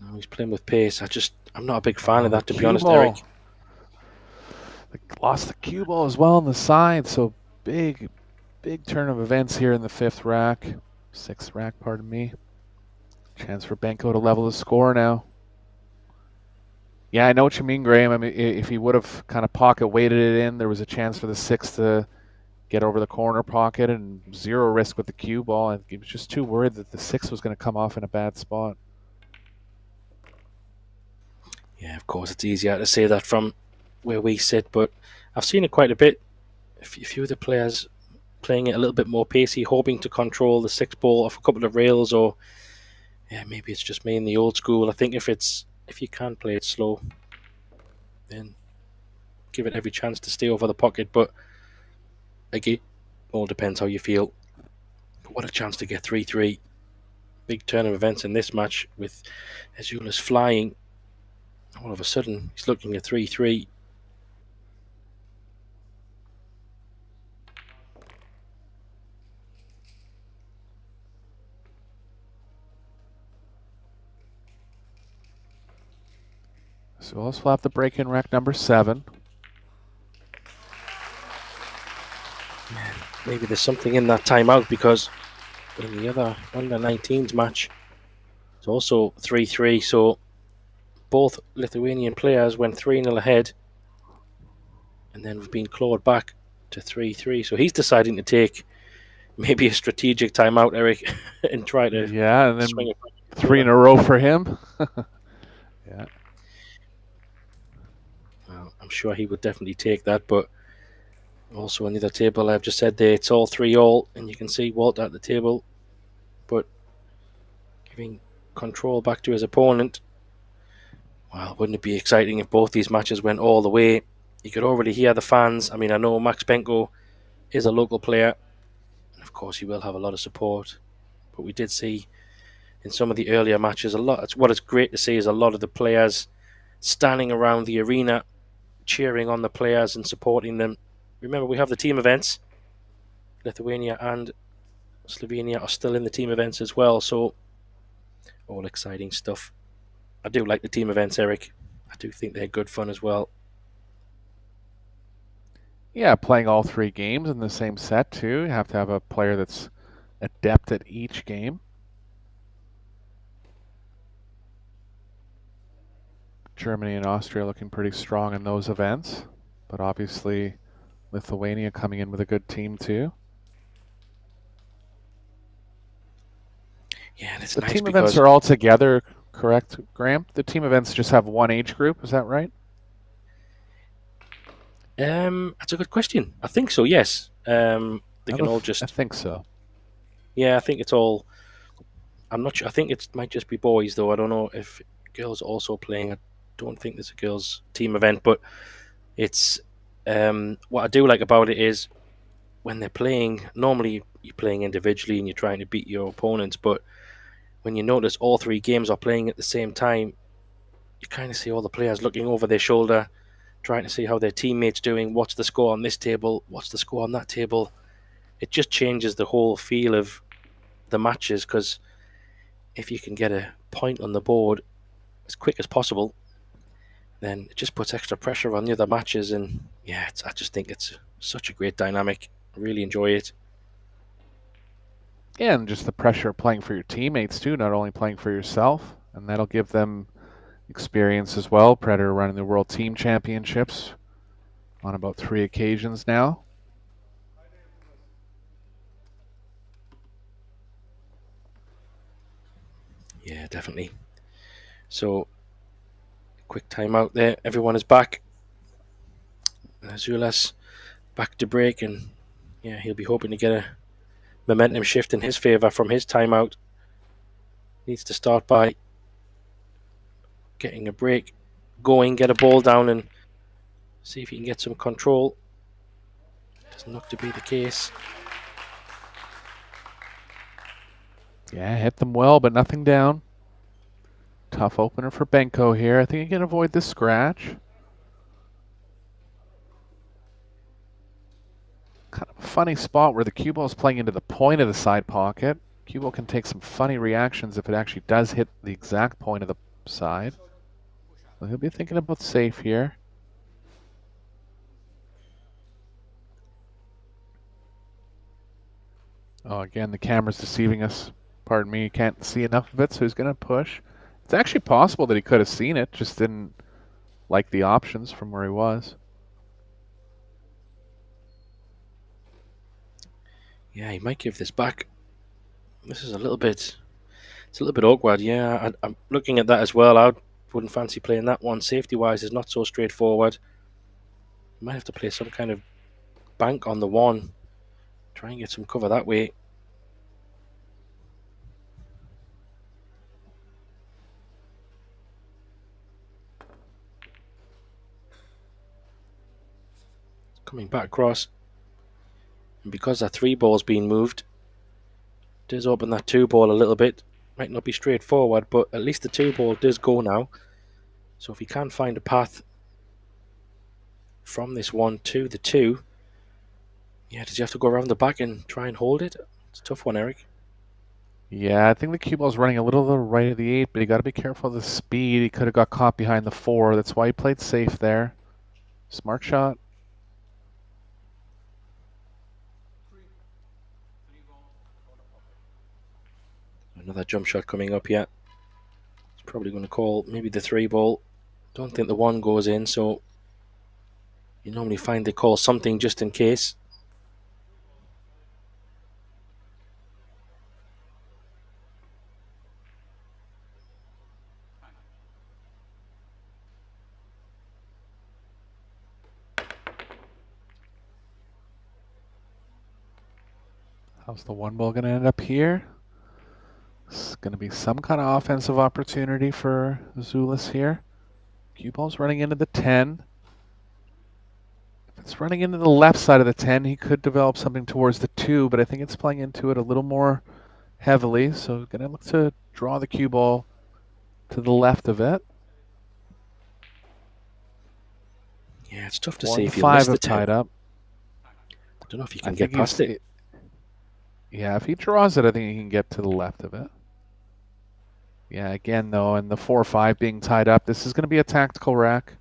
Now he's playing with pace. I'm not a big fan of that, to be honest, Eric. Lost the cue ball as well on the side, so big turn of events here in the 5th rack. 6th rack, pardon me. Chance for Benko to level the score now. Yeah, I know what you mean, Graham. I mean, if he would have kind of pocket weighted it in, there was a chance for the 6 to get over the corner pocket and 0 risk with the cue ball. And he was just too worried that the 6 was going to come off in a bad spot. Yeah, of course, it's easier to say that from where we sit, but I've seen it quite a bit. A few of the players playing it a little bit more pacey, hoping to control the 6 ball off a couple of rails or Yeah, maybe it's just me in the old school. I think if you can play it slow, then give it every chance to stay over the pocket. But again, all depends how you feel. But what a chance to get 3-3. Big turn of events in this match with Azulis flying. All of a sudden, he's looking at 3-3. Azulis will have the break in rack number 7. Maybe there's something in that timeout, because in the other under-19s match, it's also 3-3. So both Lithuanian players went 3-0 ahead, and then we've been clawed back to 3-3. So he's deciding to take maybe a strategic timeout, Eric, and try to and then swing it. 3 in a row for him. Yeah. Well, I'm sure he would definitely take that, but also on the other table, I've just said there, it's all 3-all, and you can see Walt at the table, but giving control back to his opponent. Well, wouldn't it be exciting if both these matches went all the way? You could already hear the fans. I mean, I know Max Benko is a local player, and of course he will have a lot of support, but we did see in some of the earlier matches what is great to see is a lot of the players standing around the arena cheering on the players and supporting them. Remember, we have the team events. Lithuania and Slovenia are still in the team events as well, so all exciting stuff. I do like the team events, Eric. I do think they're good fun as well. Yeah, playing all 3 games in the same set too. You have to have a player that's adept at each game. Germany and Austria looking pretty strong in those events, but obviously Lithuania coming in with a good team too. Yeah, and it's the nice team because events are all together, correct, Graham? The team events just have one age group, is that right? That's a good question. I think so, yes. They can all just... I think so. Yeah, I think it's all... I'm not sure. I think it might just be boys, though. I don't know if girls are also playing. I don't think there's a girls' team event, but it's... what I do like about it is when they're playing, normally you're playing individually and you're trying to beat your opponents, but when you notice all 3 games are playing at the same time, you kind of see all the players looking over their shoulder, trying to see how their teammates doing, what's the score on this table, what's the score on that table. It just changes the whole feel of the matches, because if you can get a point on the board as quick as possible, then it just puts extra pressure on the other matches. And yeah, I just think it's such a great dynamic. I really enjoy it. Yeah, and just the pressure of playing for your teammates too, not only playing for yourself, and that'll give them experience as well. Predator running the World Team Championships on about 3 occasions now. Yeah, definitely. So, quick timeout there. Everyone is back. Azulis back to break, and yeah, he'll be hoping to get a momentum shift in his favour from his timeout. Needs to start by getting a break going, get a ball down, and see if he can get some control. Doesn't look to be the case. Yeah, hit them well, but nothing down. Tough opener for Benko here. I think he can avoid the scratch. Kind of a funny spot where the cue ball is playing into the point of the side pocket. Cue ball can take some funny reactions if it actually does hit the exact point of the side. So he'll be thinking about safe here. Oh, again, the camera's deceiving us. Pardon me, you can't see enough of it, so he's going to push. It's actually possible that he could have seen it, just didn't like the options from where he was. Yeah, he might give this back. This is a little bit... It's a little bit awkward, yeah. I'm looking at that as well. I wouldn't fancy playing that one. Safety-wise, is not so straightforward. Might have to play some kind of bank on the 1. Try and get some cover that way. Coming back across. And because that 3 ball's been moved, does open that 2 ball a little bit. Might not be straightforward, but at least the 2 ball does go now. So if he can find a path from this 1 to the 2, yeah, does he have to go around the back and try and hold it? It's a tough one, Eric. Yeah, I think the cue ball's running a little to the right of the 8, but you got to be careful of the speed. He could have got caught behind the 4. That's why he played safe there. Smart shot. Another jump shot coming up here. He's probably going to call maybe the 3 ball. Don't think the 1 goes in, so you normally find they call something just in case. How's the 1 ball going to end up here? It's going to be some kind of offensive opportunity for Zulus here. Cue ball's running into the 10. If it's running into the left side of the 10, he could develop something towards the 2, but I think it's playing into it a little more heavily. So going to look to draw the cue ball to the left of it. Yeah, it's tough to see if you 5 miss the have 2. tied up. I don't know if you can get past it. Yeah, if he draws it, I think he can get to the left of it. Yeah, again, though, and the 4-5 being tied up, this is going to be a tactical rack.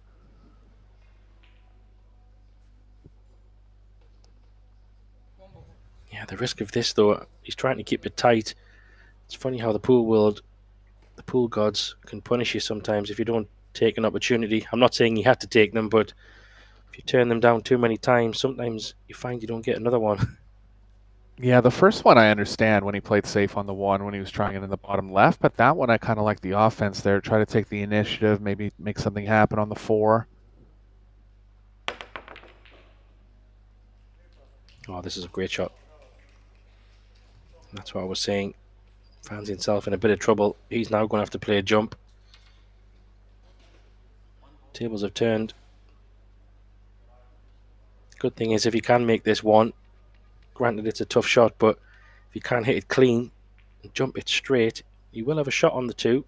Yeah, the risk of this, though, he's trying to keep it tight. It's funny how the pool world, the pool gods can punish you sometimes if you don't take an opportunity. I'm not saying you have to take them, but if you turn them down too many times, sometimes you find you don't get another one. Yeah, the first one I understand when he played safe on the 1 when he was trying it in the bottom left, but that one I kind of like the offense there. Try to take the initiative, maybe make something happen on the 4. Oh, this is a great shot. That's what I was saying. Finds himself in a bit of trouble. He's now going to have to play a jump. Tables have turned. Good thing is if he can make this 1, granted it's a tough shot, but if you can hit it clean and jump it straight, you will have a shot on the 2.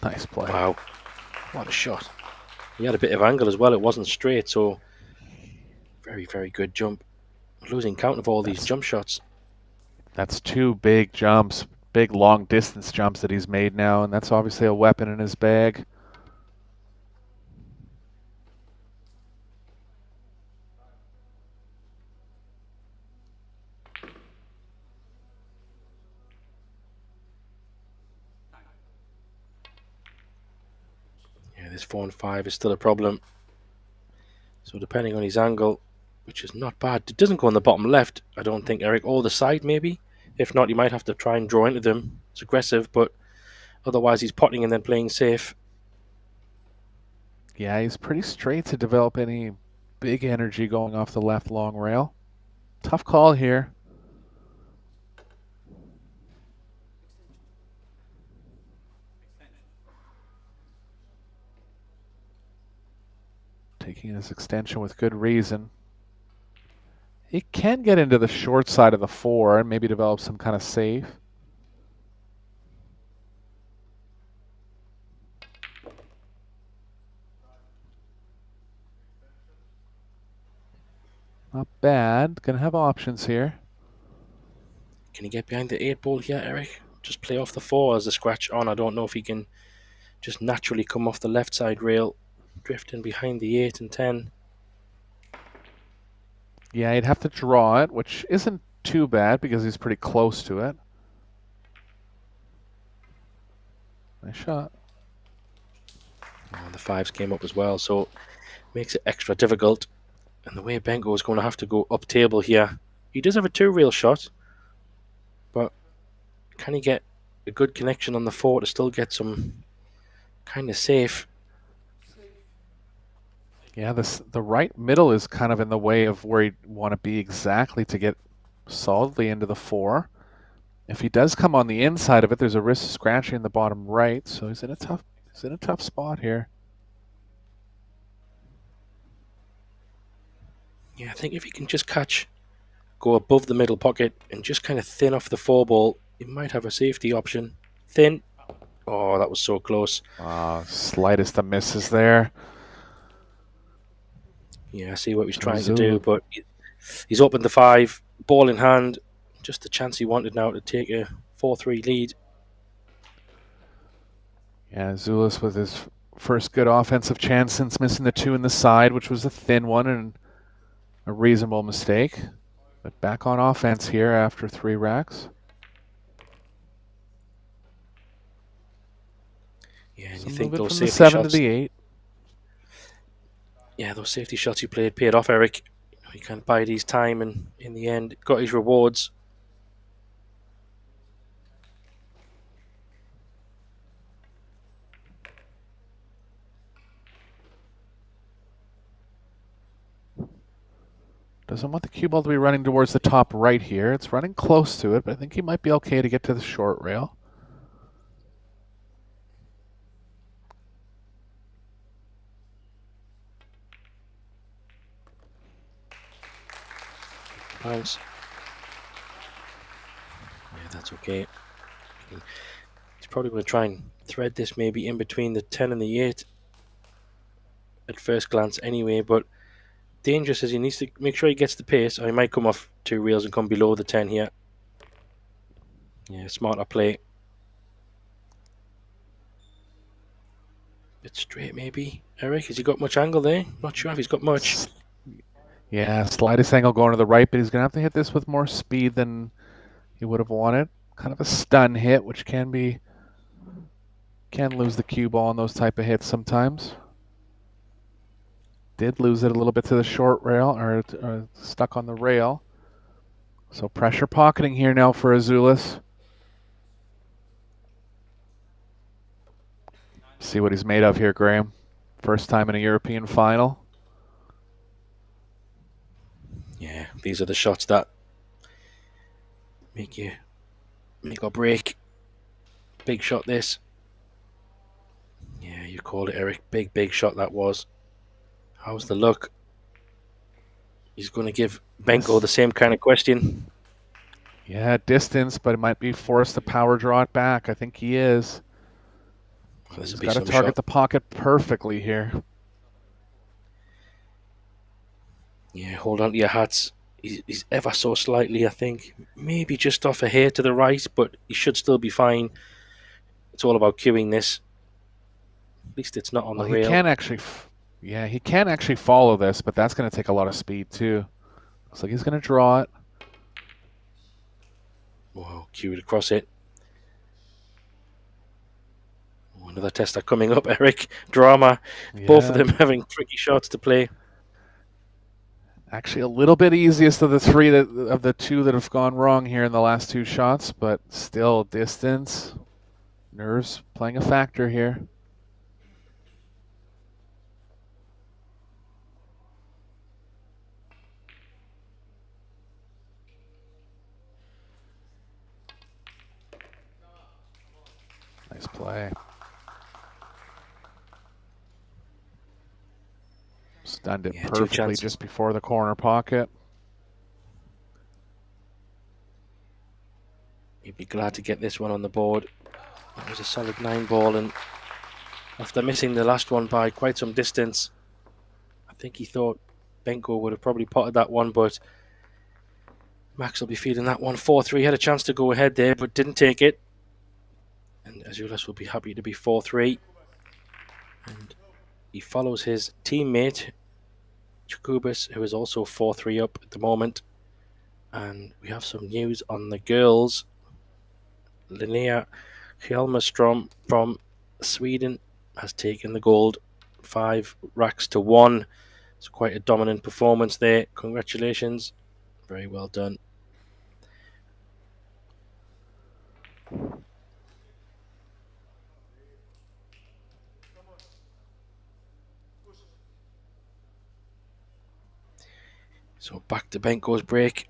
Nice play. Wow, what a shot. He had a bit of angle as well. It wasn't straight, so very, very good jump. Losing count of all these jump shots. That's 2 big jumps, big long distance jumps that he's made now, and that's obviously a weapon in his bag. Yeah, this 4 and 5 is still a problem. So depending on his angle, which is not bad, it doesn't go on the bottom left, I don't think, Eric, or the side maybe. If not, you might have to try and draw into them. It's aggressive, but otherwise he's potting and then playing safe. Yeah, he's pretty straight to develop any big energy going off the left long rail. Tough call here. Taking his extension with good reason. He can get into the short side of the 4 and maybe develop some kind of safe. Not bad. Gonna have options here. Can he get behind the 8 ball here, Eric? Just play off the 4 as a scratch on. I don't know if he can just naturally come off the left side rail, drifting behind the 8 and 10. Yeah, he'd have to draw it, which isn't too bad because he's pretty close to it. Nice shot. And the 5s came up as well, so makes it extra difficult. And the way Benko is going to have to go up table here. He does have a 2 rail shot, but can he get a good connection on the 4 to still get some kind of safe? Yeah, the right middle is kind of in the way of where you want to be exactly to get solidly into the 4. If he does come on the inside of it, there's a risk of scratching the bottom right, so he's in a tough spot here. Yeah, I think if he can just go above the middle pocket and just kind of thin off the 4-ball, he might have a safety option. Thin. Oh, that was so close. Slightest of misses there. Yeah, I see what he's trying to do, but he's opened the 5, ball in hand. Just the chance he wanted now to take a 4-3 lead. Yeah, Zulus with his first good offensive chance since missing the 2 in the side, which was a thin one and a reasonable mistake. But back on offense here after 3 racks. Yeah, and So you think moving those from the safety 7 shots, to the 8. Yeah, those safety shots he played paid off, Eric. He kind of bided his time and in the end got his rewards. Doesn't want the cue ball to be running towards the top right here. It's running close to it, but I think he might be okay to get to the short rail. Bounce. Yeah, that's okay. He's probably going to try and thread this maybe in between the 10 and the 8 at first glance anyway, but dangerous as he needs to make sure he gets the pace, or he might come off 2 reels and come below the 10 here. Yeah, smarter play. Bit straight maybe. Eric, has he got much angle there? Not sure if he's got much. Yeah, slightest angle going to the right, but he's going to have to hit this with more speed than he would have wanted. Kind of a stun hit, which can lose the cue ball on those type of hits sometimes. Did lose it a little bit to the short rail, or stuck on the rail. So pressure pocketing here now for Azulis. See what he's made of here, Graham. First time in a European final. Yeah, these are the shots that make or break. Big shot this. Yeah, you called it, Eric. Big shot that was. How's the luck? He's going to give Benko the same kind of question. Yeah, distance, but it might be forced to power draw it back. I think he is. So he's got to target the pocket perfectly here. Yeah, hold on to your hats. He's ever so slightly, I think. Maybe just off a hair to the right, but he should still be fine. It's all about cueing this. At least it's not on the rail. He can actually follow this, but that's going to take a lot of speed too. Looks like he's going to draw it. Whoa, cued across it. Oh, another tester coming up, Eric. Drama. Yeah. Both of them having tricky shots to play. Actually, a little bit easiest of the 3 of the 2 that have gone wrong here in the last 2 shots, but still distance, nerves playing a factor here. Nice play. Stunned it perfectly just before the corner pocket. He'd be glad to get this one on the board. That was a solid 9 ball, and after missing the last one by quite some distance, I think he thought Benko would have probably potted that one, but Max will be feeding that one 4-3. Had a chance to go ahead there, but didn't take it. And Azulis will be happy to be 4-3. And he follows his teammate, Jacobus, who is also 4-3 up at the moment. And we have some news on the girls. Linnea Hjelmström from Sweden has taken the gold, 5 racks to 1. It's quite a dominant performance there. Congratulations. Very well done. So back to Benko's break.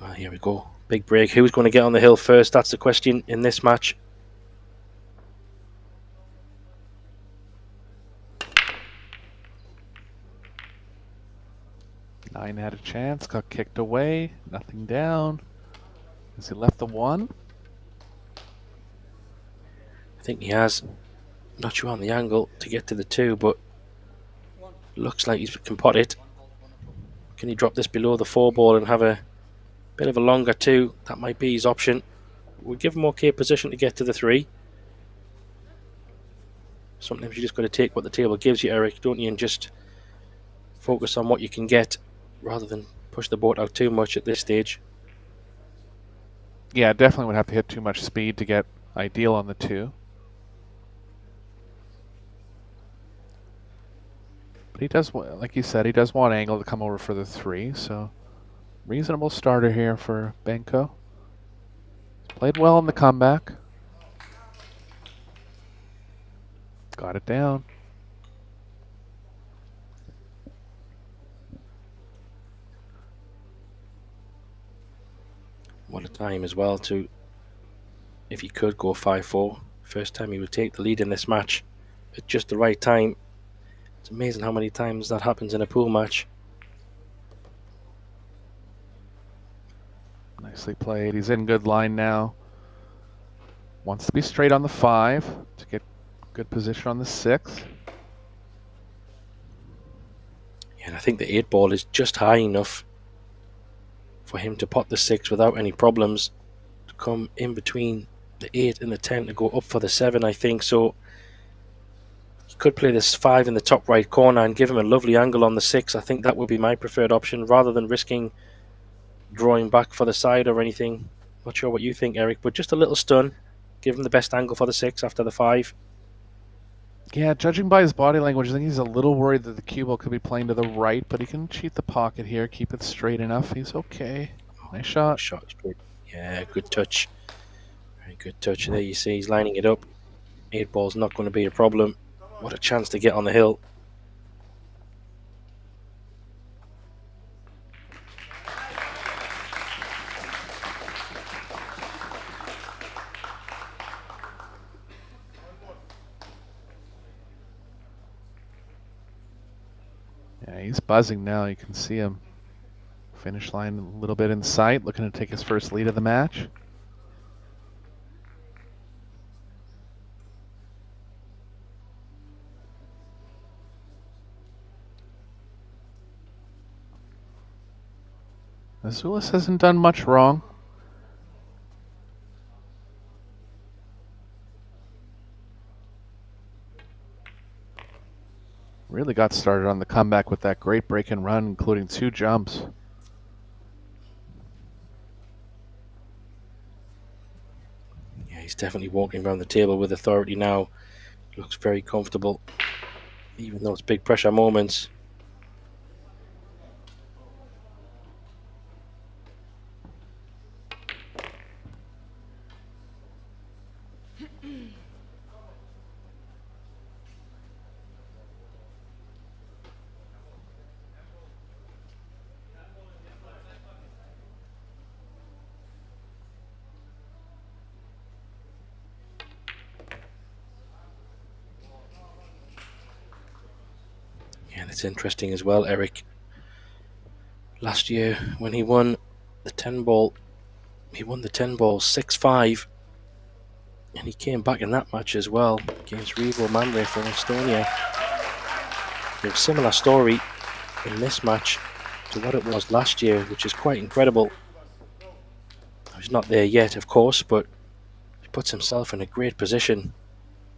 Well, here we go. Big break. Who's going to get on the hill first? That's the question in this match. Nine had a chance, got kicked away, nothing down. Has he left the one? I think he has. Not sure on the angle to get to the two, but looks like he can pot it. Can he drop this below the 4 ball and have a bit of a longer two? That might be his option. We'll give him okay position to get to the 3. Sometimes you just got to take what the table gives you, Eric, don't you, and just focus on what you can get rather than push the boat out too much at this stage. Yeah, definitely would have to hit too much speed to get ideal on the 2. But he does, like you said, he does want angle to come over for the 3, so reasonable starter here for Benko. Played well in the comeback. Got it down. What a time as well to, if he could go 5-4. First time he would take the lead in this match at just the right time. It's amazing how many times that happens in a pool match. Nicely played. He's in good line now. Wants to be straight on the 5 to get good position on the 6. Yeah, and I think the 8 ball is just high enough for him to pot the 6 without any problems, to come in between the 8 and the 10 to go up for the 7, I think. So he could play this 5 in the top right corner and give him a lovely angle on the 6. I think that would be my preferred option rather than risking drawing back for the side or anything. Not sure what you think, Eric, but just a little stun. Give him the best angle for the 6 after the 5. Yeah, judging by his body language, I think he's a little worried that the cue ball could be playing to the right, but he can cheat the pocket here, keep it straight enough. He's okay. Nice shot. Shot is good. Yeah, good touch. Very good touch. There you see he's lining it up. 8 ball's not going to be a problem. What a chance to get on the hill. Yeah, he's buzzing now. You can see him. Finish line a little bit in sight, looking to take his first lead of the match. Azulis hasn't done much wrong. Really got started on the comeback with that great break and run, including 2 jumps. Yeah, he's definitely walking around the table with authority now. Looks very comfortable, even though it's big pressure moments. And it's interesting as well, Eric. Last year, when he won the 10 ball, he won the 10 ball 6-5. And he came back in that match as well against Rivo Mandre from Estonia. A similar story in this match to what it was last year, which is quite incredible. He's not there yet, of course, but he puts himself in a great position.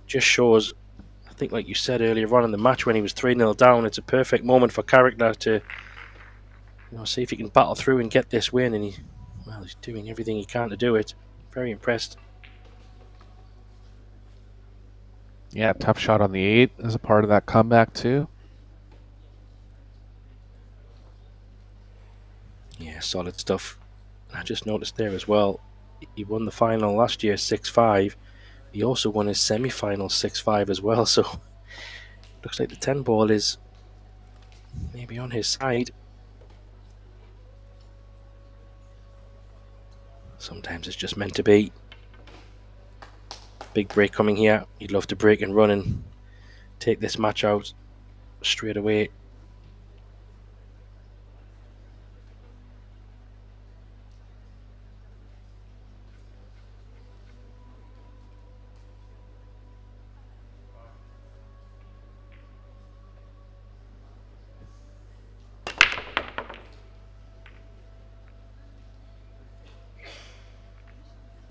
Just shows, I think like you said earlier on in the match when he was 3-0 down, it's a perfect moment for character to see if he can battle through and get this win, and he's doing everything he can to do it. Very impressed. Yeah, tough shot on the 8 as a part of that comeback too. Yeah, solid stuff. I just noticed there as well, he won the final last year 6-5. He also won his semi-final 6-5 as well, so looks like the 10 ball is maybe on his side. Sometimes it's just meant to be. Big break coming here. You'd love to break and run and take this match out straight away.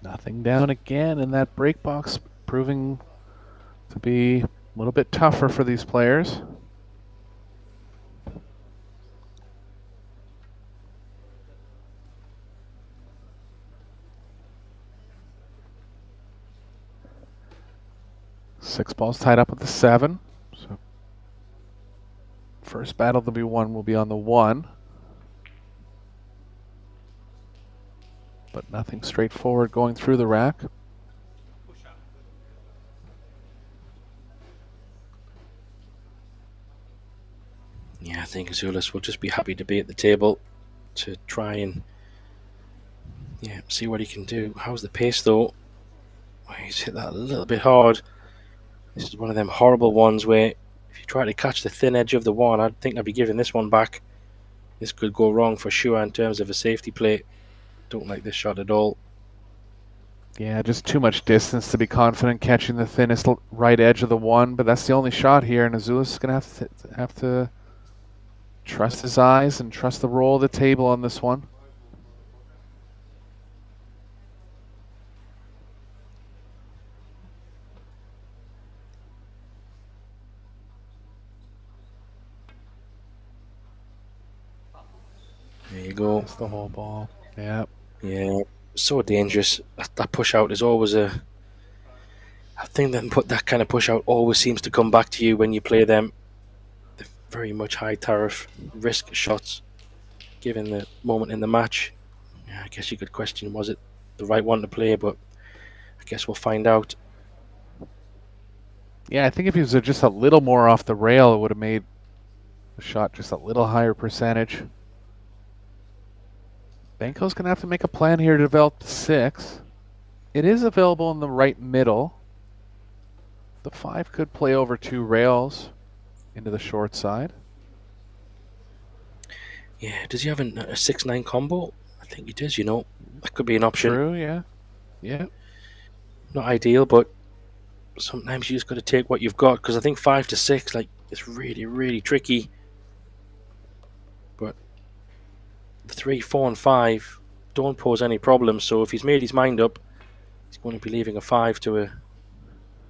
Nothing down again, and that break box proving to be a little bit tougher for these players. Six balls tied up with the 7. So first battle to be won will be on the 1. But nothing straightforward going through the rack. Yeah, I think Azulis will just be happy to be at the table to try and see what he can do. How's the pace though? Oh, he's hit that a little bit hard. This is one of them horrible ones where if you try to catch the thin edge of the 1, I think I'd be giving this one back. This could go wrong for sure in terms of a safety play. Don't like this shot at all. Yeah, just too much distance to be confident catching the thinnest right edge of the 1, but that's the only shot here, and Azulis is going to have to trust his eyes and trust the roll of the table on this one. There you go. That's the whole ball. Yeah. Yeah, so dangerous. That push out is always a thing that kind of push out always seems to come back to you when you play them. They're very much high tariff risk shots given the moment in the match. Yeah, I guess you could question, was it the right one to play, but I guess we'll find out. Yeah, I think if he was just a little more off the rail, it would have made the shot just a little higher percentage. Benko's going to have to make a plan here to develop the 6. It is available in the right middle. The 5 could play over 2 rails into the short side. Yeah, does he have a 6-9 combo? I think he does, you know. That could be an option. True, yeah. Yeah. Not ideal, but sometimes you just got to take what you've got, because I think 5 to 6, like, it's really, really tricky. But the 3, 4, and 5 don't pose any problems, so if he's made his mind up, he's going to be leaving a 5 to a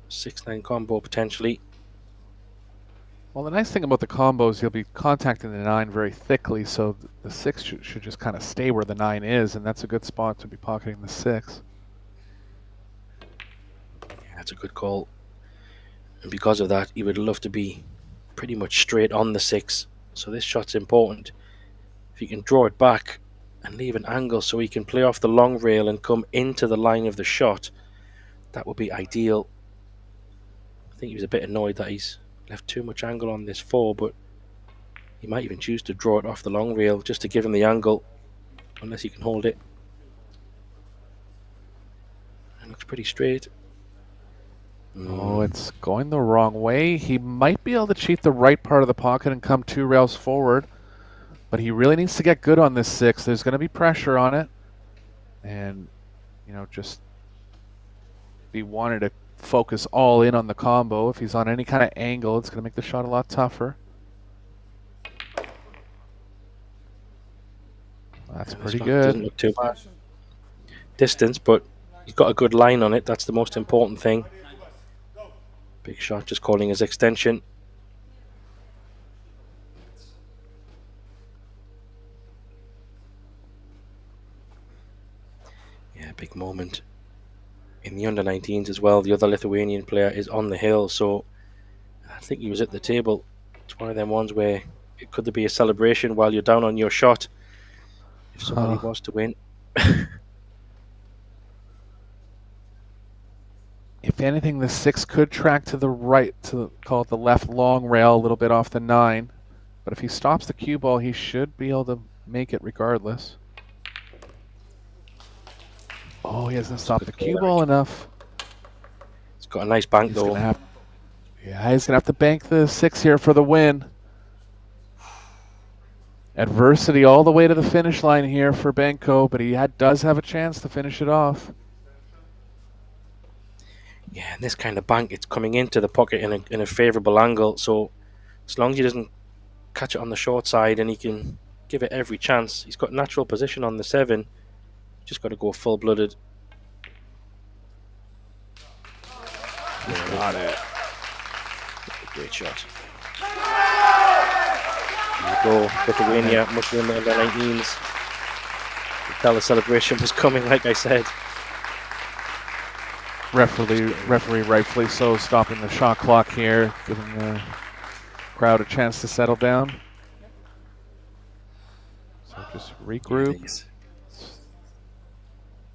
6-9 combo potentially. Well, the nice thing about the combos, you'll be contacting the 9 very thickly, so the 6 should just kind of stay where the 9 is, and that's a good spot to be pocketing the 6. Yeah, that's a good call. And because of that, he would love to be pretty much straight on the 6, so this shot's important. If you can draw it back and leave an angle so he can play off the long rail and come into the line of the shot, that would be ideal. I think he was a bit annoyed that he's left too much angle on this 4, but he might even choose to draw it off the long rail just to give him the angle, unless he can hold it. It looks pretty straight. Oh, it's going the wrong way. He might be able to cheat the right part of the pocket and come 2 rails forward, but he really needs to get good on this 6. There's going to be pressure on it, and just be wanting to focus all in on the combo. If he's on any kind of angle, it's going to make the shot a lot tougher. That's pretty good. Doesn't look too bad. Distance, but he's got a good line on it. That's the most important thing. Big shot, just calling his extension. Yeah, big moment. In the under-19s as well, the other Lithuanian player is on the hill, so I think he was at the table. It's one of them ones where it could be a celebration while you're down on your shot if somebody was to win. If anything, the 6 could track to the right, to call it the left long rail, a little bit off the 9. But if he stops the cue ball, he should be able to make it regardless. Oh, he hasn't stopped the cue ball enough. He's got a nice bank He's though. Gonna have, yeah, he's going to have to bank the 6 here for the win. Adversity all the way to the finish line here for Benko, but he does have a chance to finish it off. Yeah, and this kind of bank, it's coming into the pocket in a favourable angle, so as long as he doesn't catch it on the short side and he can give it every chance. He's got natural position on the 7. Just got to go full-blooded. Got it. Great shot. There you go. Lithuania must win the under-19s. You tell the celebration was coming, like I said. Referee rightfully so, stopping the shot clock here, giving the crowd a chance to settle down. So just regroup.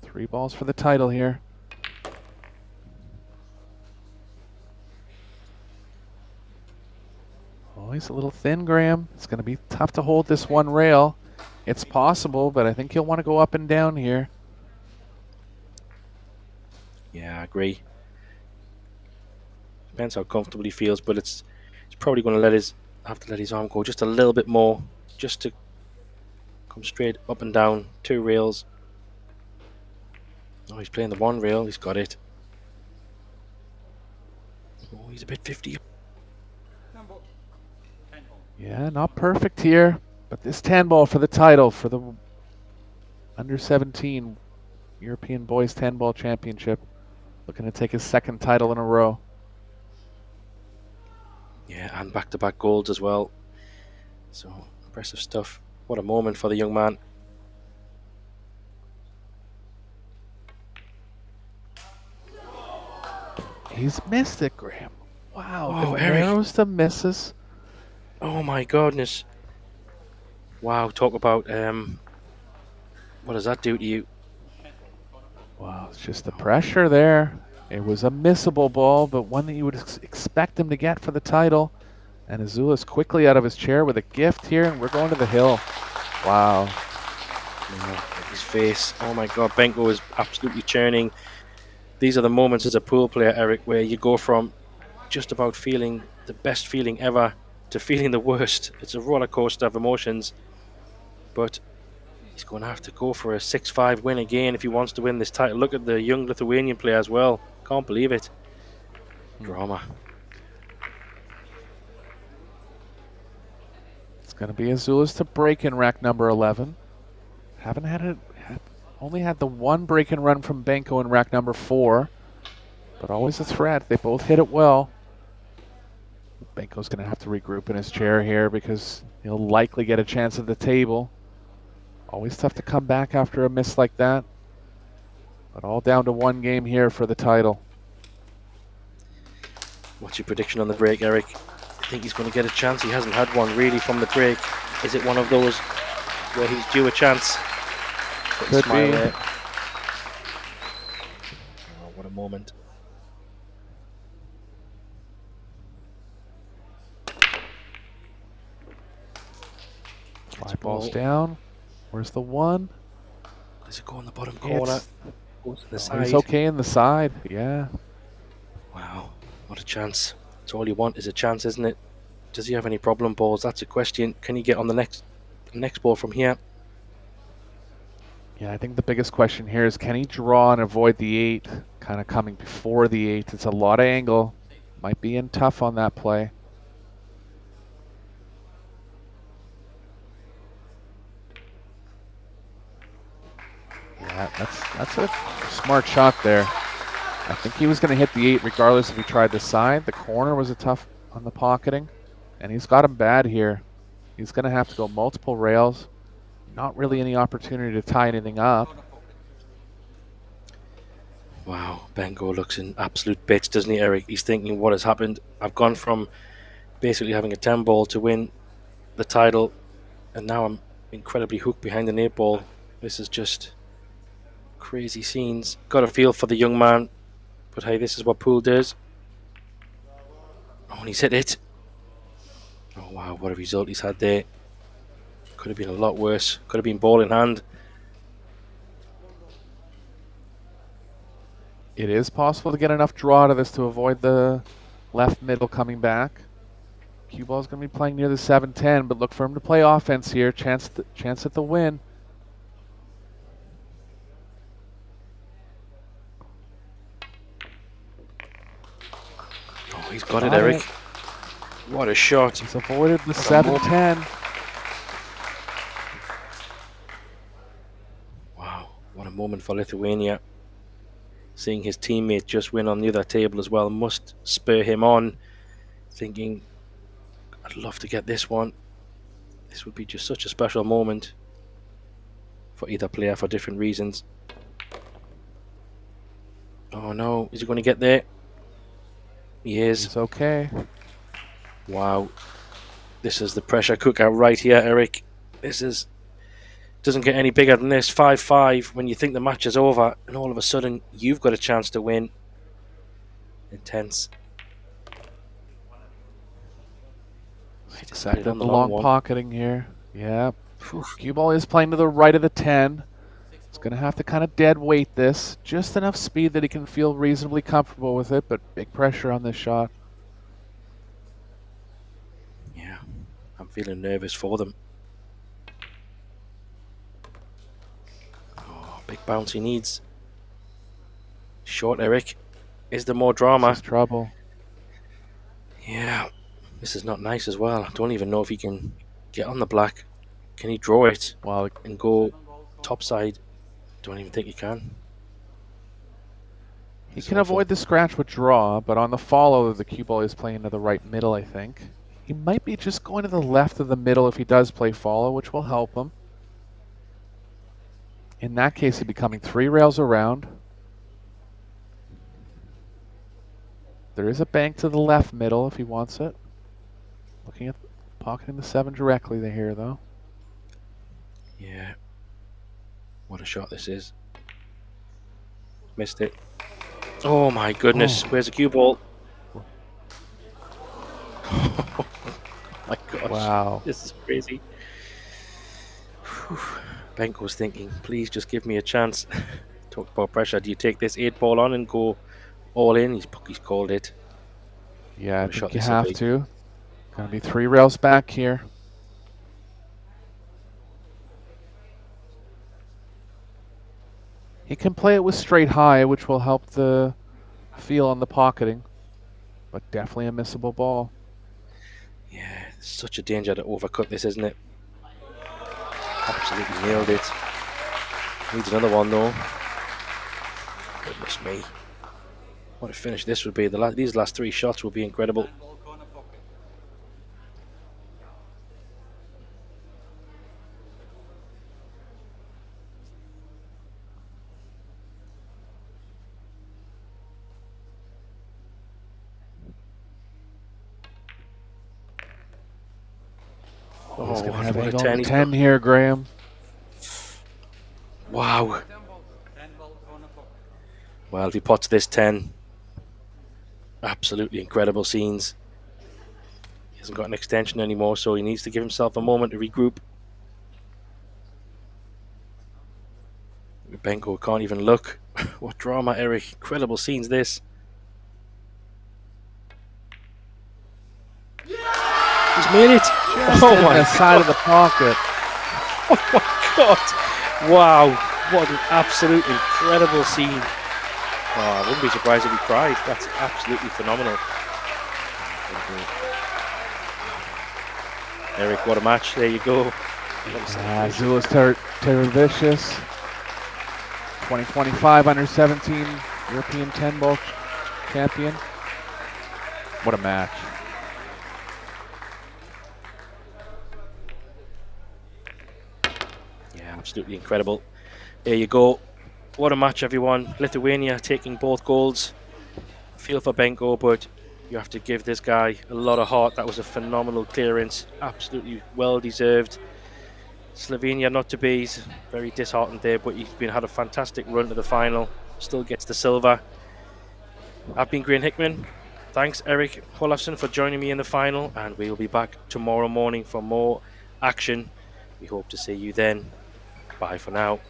3 balls for the title here. Oh, he's a little thin, Graham. It's going to be tough to hold this one rail. It's possible, but I think he'll want to go up and down here. Yeah, I agree. Depends how comfortable he feels, but it's probably going to have to let his arm go just a little bit more, just to come straight up and down 2 rails. Oh, he's playing the 1 rail. He's got it. Oh, he's a bit 50. Yeah, not perfect here, but this 10 ball for the title for the under 17 European Boys 10 Ball Championship. Looking to take his 2nd title in a row. Yeah, and back-to-back golds as well. So, impressive stuff. What a moment for the young man. He's missed it, Graham. Wow, Oh, the Eric. arrows to misses. Oh my goodness. Wow, talk about what does that do to you? Wow, it's just the pressure there. It was a missable ball, but one that you would expect him to get for the title. And Azulis quickly out of his chair with a gift here, and we're going to the hill. Wow. His face. Oh my god, Benko is absolutely churning. These are the moments as a pool player, Eric, where you go from just about feeling the best feeling ever to feeling the worst. It's a roller coaster of emotions. But he's going to have to go for a 6-5 win again if he wants to win this title. Look at the young Lithuanian player as well. Can't believe it. Drama. It's going to be Azulis to break in rack number 11. Only had the 1 break and run from Benko in rack number 4, but always a threat. They both hit it well. Benko's going to have to regroup in his chair here because he'll likely get a chance at the table. Always tough to come back after a miss like that. But all down to 1 game here for the title. What's your prediction on the break, Eric? I think he's going to get a chance. He hasn't had one really from the break. Is it one of those where he's due a chance? Could be. Oh, what a moment. Five balls down. Where's the 1? Does it go in the bottom corner? Goes to the side. He's okay in the side, yeah. Wow, what a chance. That's all you want is a chance, isn't it? Does he have any problem balls? That's a question. Can he get on the next ball from here? Yeah, I think the biggest question here is, can he draw and avoid the 8, kind of coming before the 8? It's a lot of angle. Might be in tough on that play. Yeah, that's a smart shot there. I think he was going to hit the 8 regardless if he tried the side. The corner was a tough on the pocketing, and he's got him bad here. He's going to have to go multiple rails. Not really any opportunity to tie anything up. Wow, Benko looks in absolute bits, doesn't he, Eric? He's thinking, what has happened? I've gone from basically having a 10 ball to win the title, and now I'm incredibly hooked behind an 8 ball. This is just crazy scenes. Got a feel for the young man, but hey, this is what pool does. Oh, and he's hit it. Oh wow, what a result he's had there. Could have been a lot worse. Could have been ball in hand. It is possible to get enough draw out of this to avoid the left middle coming back. Cue ball's going to be playing near the 7-10, but look for him to play offense here. Chance at the win. Oh, he's got it, Eric. What a shot. He's avoided the 7-10. Wow, what a moment for Lithuania. Seeing his teammate just win on the other table as well must spur him on, thinking, I'd love to get this one. This would be just such a special moment for either player for different reasons. Oh no, is he going to get there? He is. It's okay. Wow. This is the pressure cooker right here, Eric. This is... doesn't get any bigger than this. 5-5 when you think the match is over, and all of a sudden you've got a chance to win. Intense. Second on the long pocketing here. Yeah. Cue ball is playing to the right of the 10. He's going to have to kind of dead weight this. Just enough speed that he can feel reasonably comfortable with it, but big pressure on this shot. Yeah, I'm feeling nervous for them. Oh, big bounce he needs. Short, Eric. Is there more drama? This is trouble. Yeah, this is not nice as well. I don't even know if he can get on the black. Can he draw it and go topside? Don't even think he can. He can avoid the scratch with draw, but on the follow, the cue ball is playing to the right middle, I think. He might be just going to the left of the middle if he does play follow, which will help him. In that case, he'd be coming 3 rails around. There is a bank to the left middle if he wants it. Looking at pocketing the 7 directly here, though. Yeah. What a shot this is. Missed it. Oh my goodness. Oh. Where's the cue ball? Oh my gosh. Wow. This is crazy. Benko's thinking, please just give me a chance. Talk about pressure. Do you take this 8 ball on and go all in? He's called it. Yeah, I think you have to. Gonna be 3 rails back here. He can play it with straight high, which will help the feel on the pocketing, but definitely a missable ball. Yeah, it's such a danger to overcut this, isn't it? Absolutely nailed it. Needs another one though. Goodness me. What a finish this would be. These last 3 shots will be incredible. Oh, he's going to have a 10 here, Graham. Wow. Well, if he pots this 10, absolutely incredible scenes. He hasn't got an extension anymore, so he needs to give himself a moment to regroup. Benko can't even look. What drama, Eric. Incredible scenes, this. He's made it. Oh my side of the pocket. Oh my God. Wow. What an absolute incredible scene. Oh, I wouldn't be surprised if he cried. That's absolutely phenomenal. Eric, what a match. There you go. Tadaravicius, 2025 under-17 European 10-ball champion. What a match. Absolutely incredible. There you go. What a match, everyone. Lithuania taking both golds. Feel for Benko, but you have to give this guy a lot of heart. That was a phenomenal clearance. Absolutely well deserved. Slovenia not to be. He's very disheartened there, but he's had a fantastic run to the final. Still gets the silver. I've been Graham Hickman. Thanks, Eric Olafsson, for joining me in the final, and we will be back tomorrow morning for more action. We hope to see you then. Bye for now.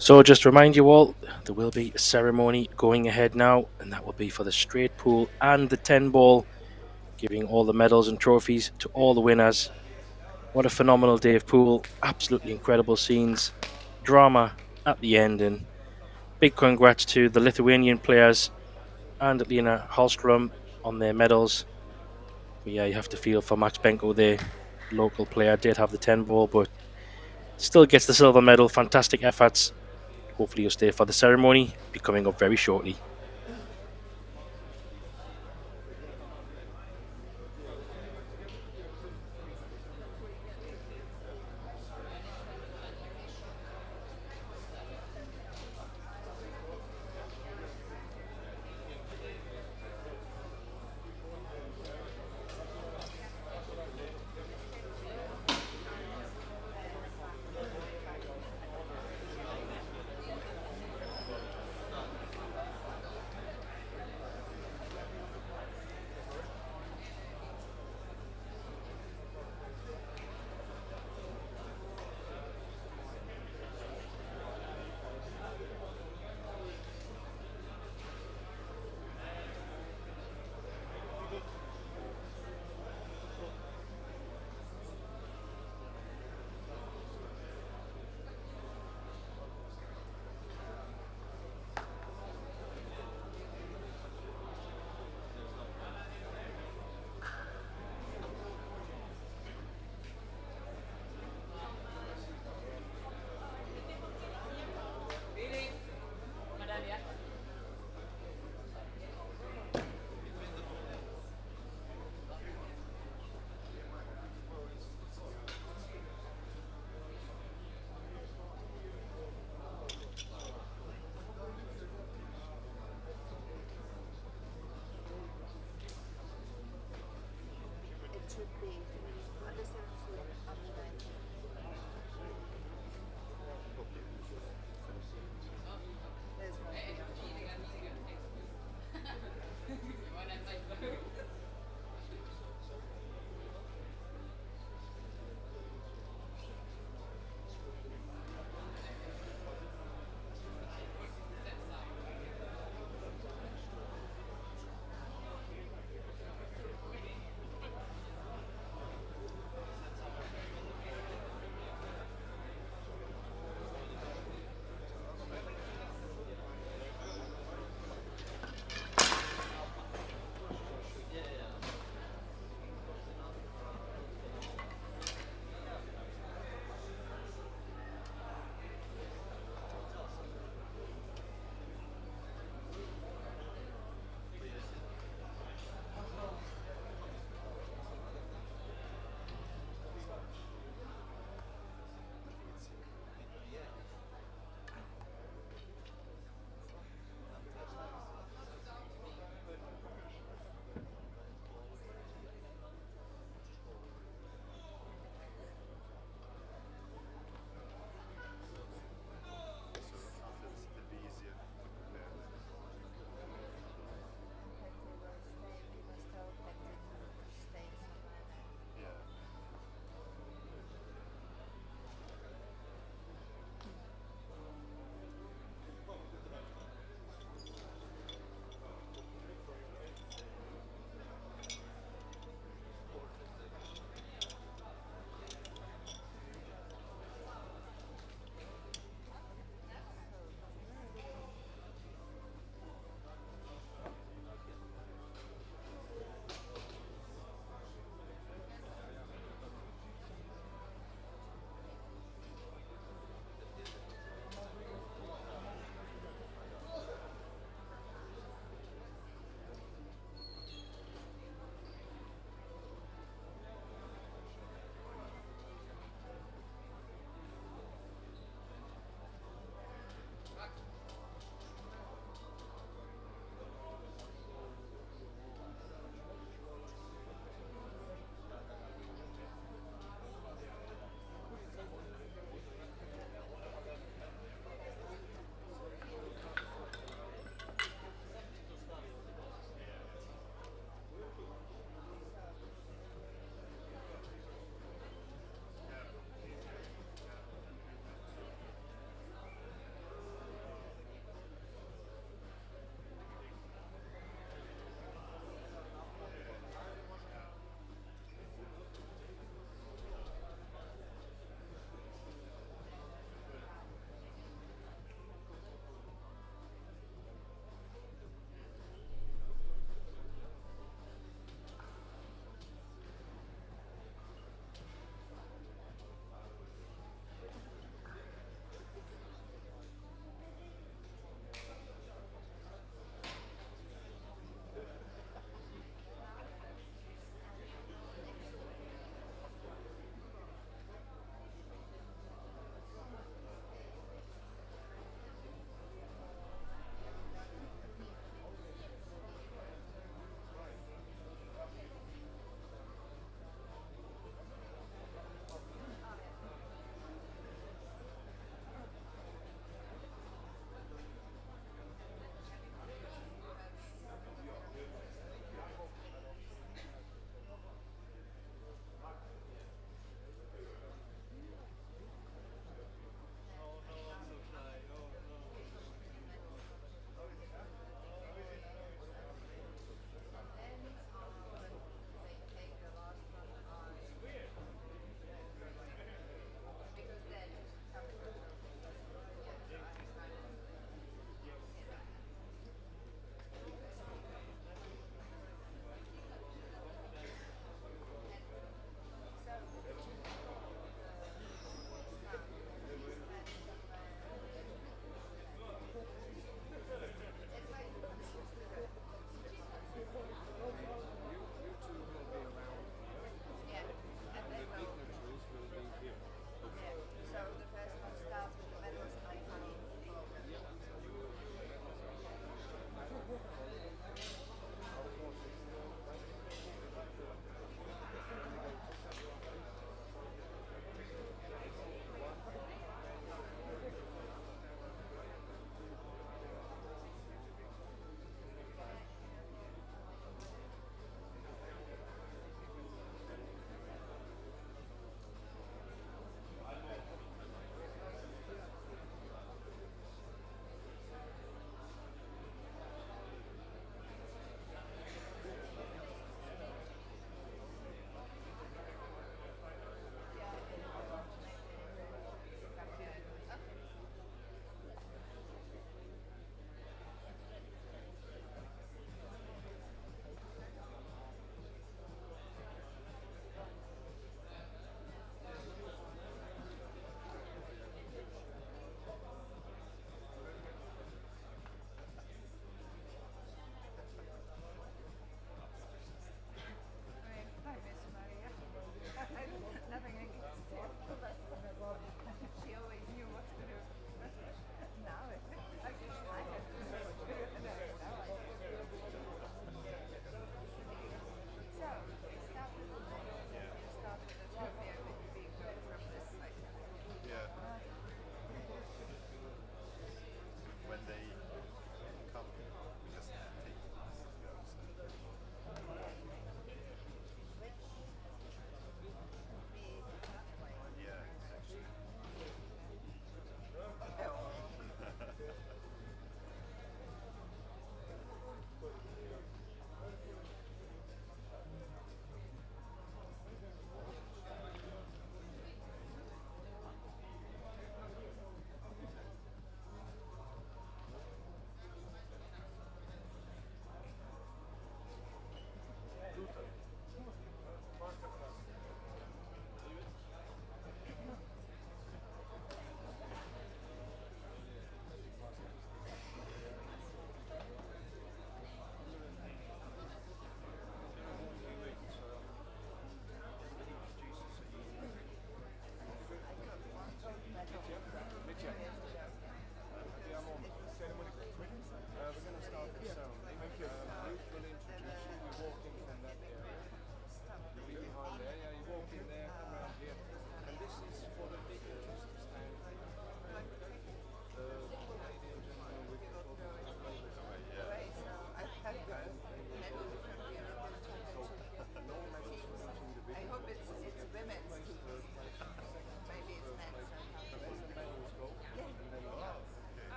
So just to remind you all, there will be a ceremony going ahead now, and that will be for the straight pool and the 10 ball, giving all the medals and trophies to all the winners. What a phenomenal day of pool, absolutely incredible scenes, drama at the end, and big congrats to the Lithuanian players and Lena Hallström on their medals. But yeah, you have to feel for Max Benko, the local player, did have the 10 ball, but still gets the silver medal. Fantastic efforts. Hopefully you'll stay for the ceremony, be coming up very shortly.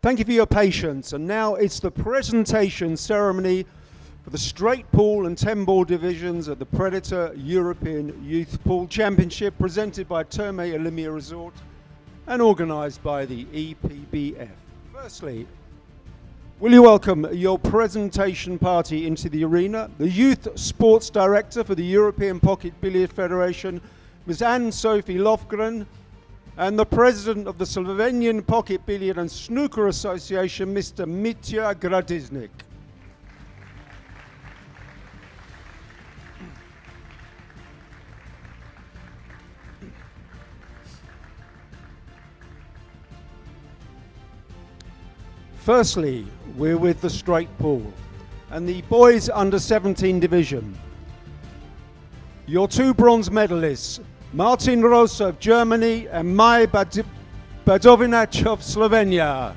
Thank you for your patience, and now it's the presentation ceremony for the straight pool and 10-ball divisions at the Predator European Youth Pool Championship, presented by Therme Olimia Resort and organised by the EPBF. Firstly, will you welcome your presentation party into the arena, the Youth Sports Director for the European Pocket Billiard Federation, Ms. Anne-Sophie Lofgren, and the President of the Slovenian Pocket Billiard and Snooker Association, Mr. Mitja Gradiznik. Firstly, we're with the straight pool and the boys under 17 division. Your two bronze medalists, Martin Ross of Germany and Maj Badovinac of Slovenia.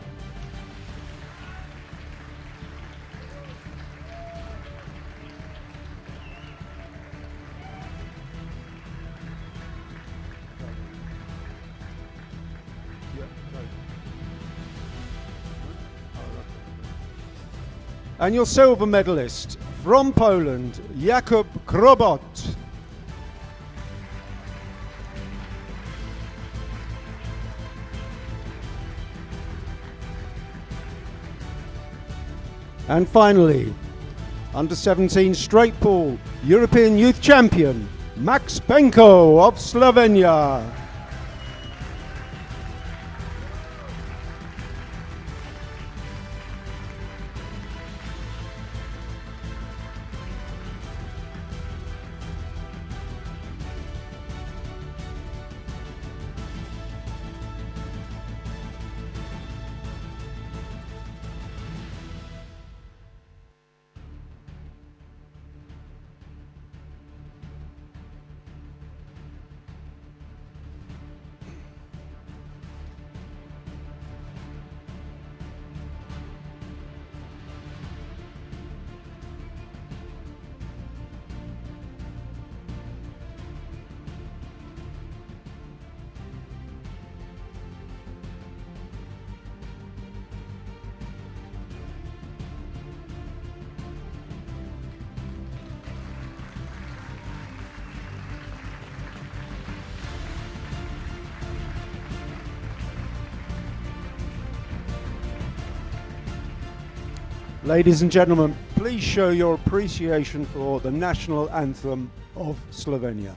And your silver medalist from Poland, Jakub Krobot. And finally, under 17 straight pool, European Youth Champion, Max Benko of Slovenia. Ladies and gentlemen, please show your appreciation for the national anthem of Slovenia.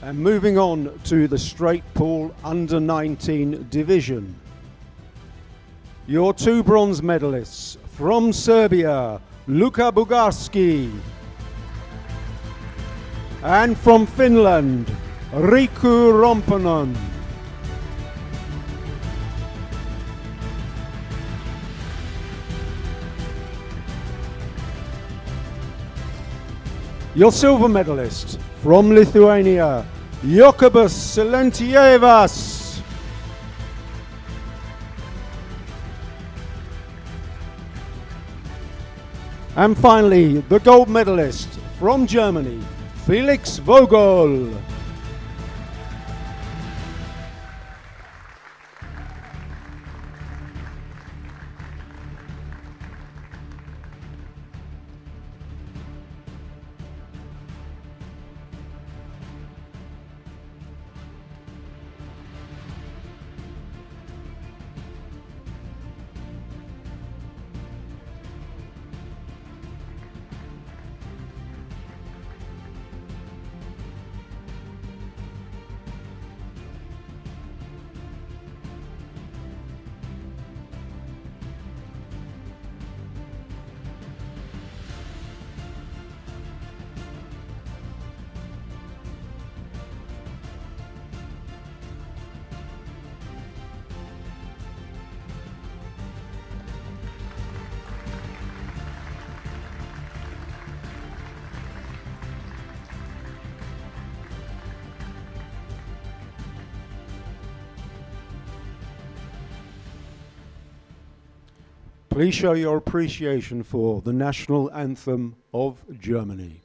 And moving on to the straight pool under 19 division. Your two bronze medalists from Serbia, Luka Bugarski, and from Finland, Riku Romponen. Your silver medalist from Lithuania, Jokubas Silentievas. And finally, the gold medalist from Germany, Felix Vogel. Please show your appreciation for the national anthem of Germany.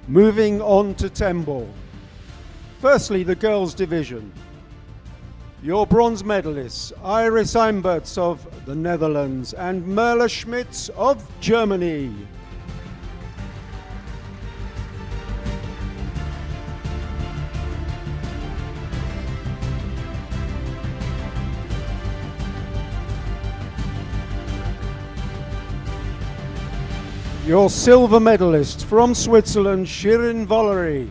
Moving on to 10 ball. Firstly, the girls division. Your bronze medalists, Iris Eimberts of the Netherlands and Merle Schmitz of Germany. Your silver medalist from Switzerland, Shirin Valery.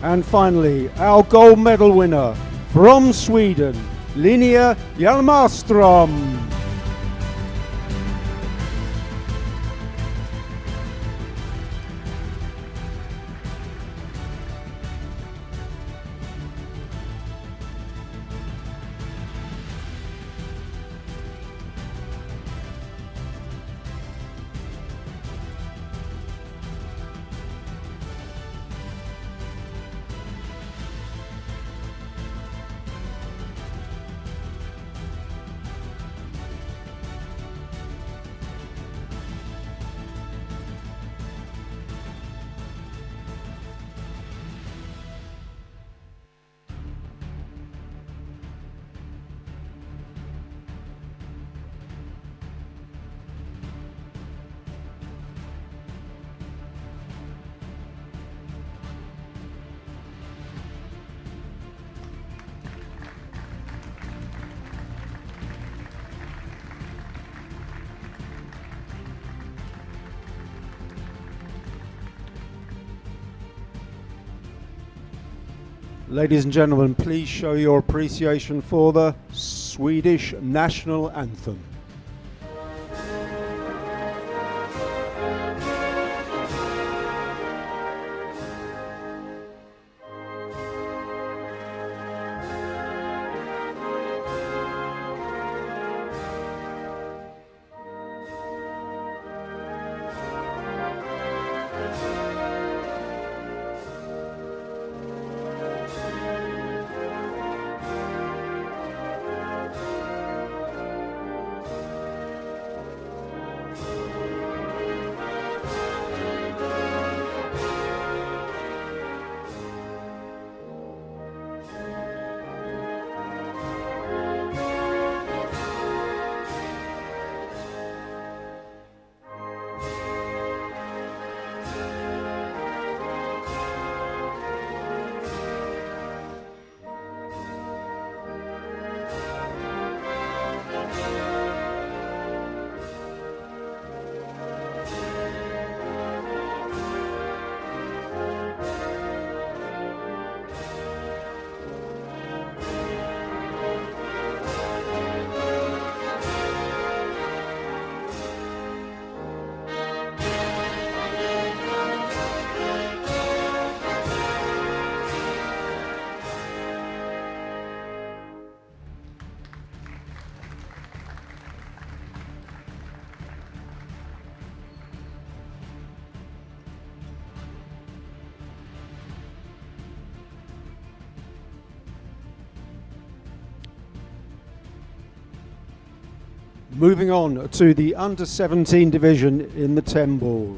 And finally, our gold medal winner from Sweden, Linnea Hjalmarström. Ladies and gentlemen, please show your appreciation for the Swedish national anthem. Moving on to the under-17 division in the Terme ball.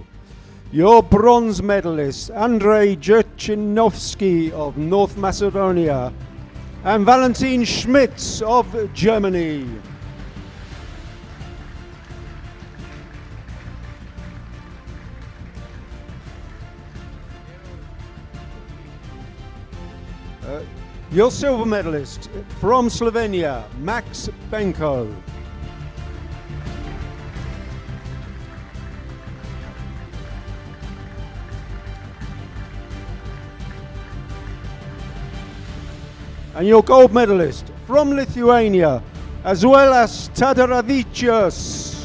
Your bronze medalist, Andrei Jurchinovsky of North Macedonia and Valentin Schmitz of Germany. Your silver medalist from Slovenia, Max Benko. And your gold medalist from Lithuania, as well as Tadaravicius.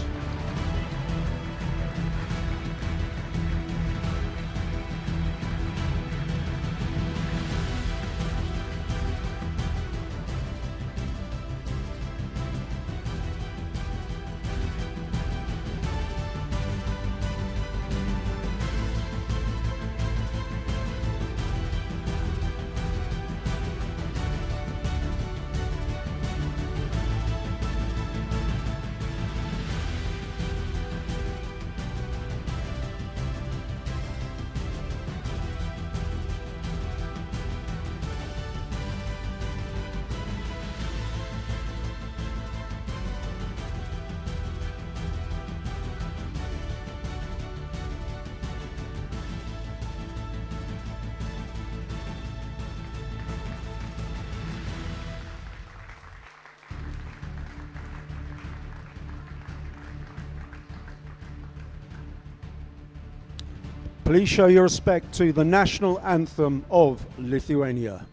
Please show your respect to the national anthem of Lithuania.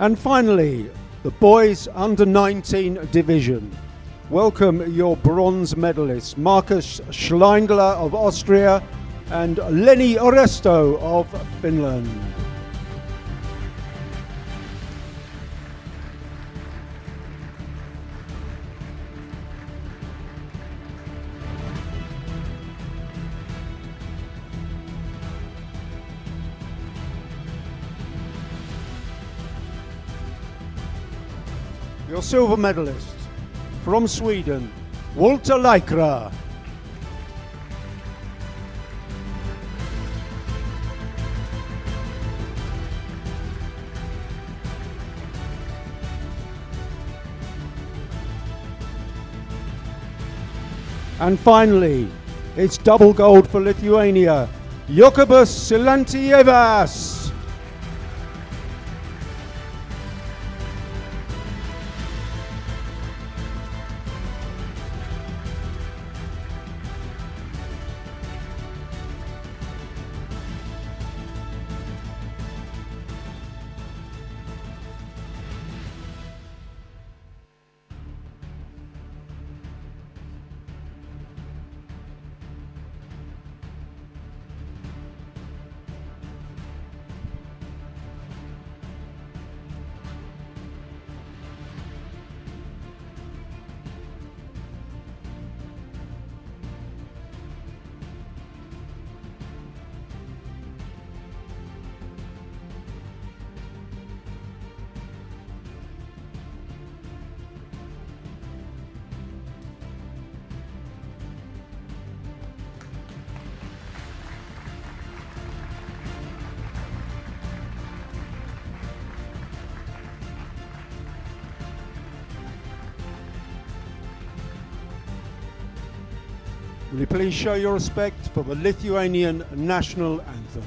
And finally, the boys under 19 division. Welcome your bronze medalists, Markus Schleindler of Austria and Lenny Oresto of Finland. Your silver medalist from Sweden, Walter Laikra. And finally, it's double gold for Lithuania, Jokubas Silantievas. Will you please show your respect for the Lithuanian national anthem?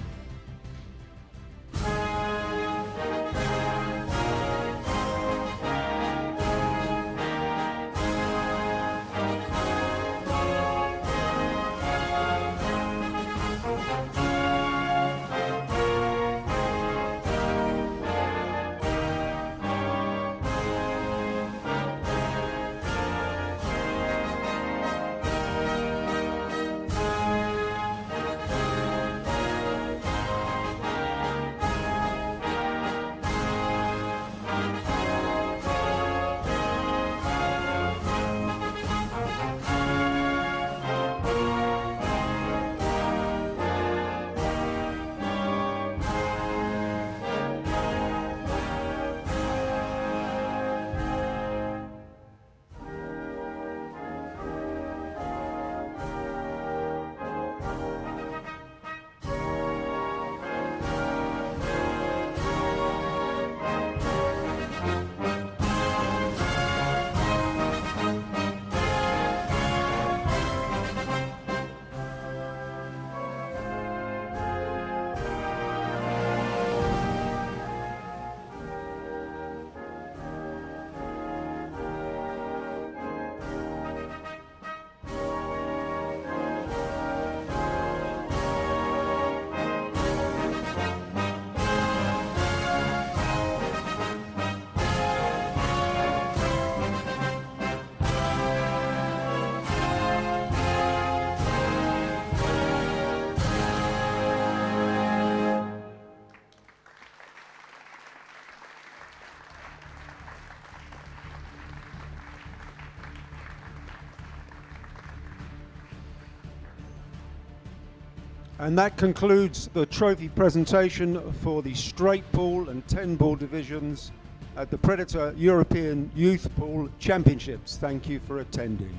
And that concludes the trophy presentation for the straight pool and 10 ball divisions at the Predator European Youth Pool Championships. Thank you for attending.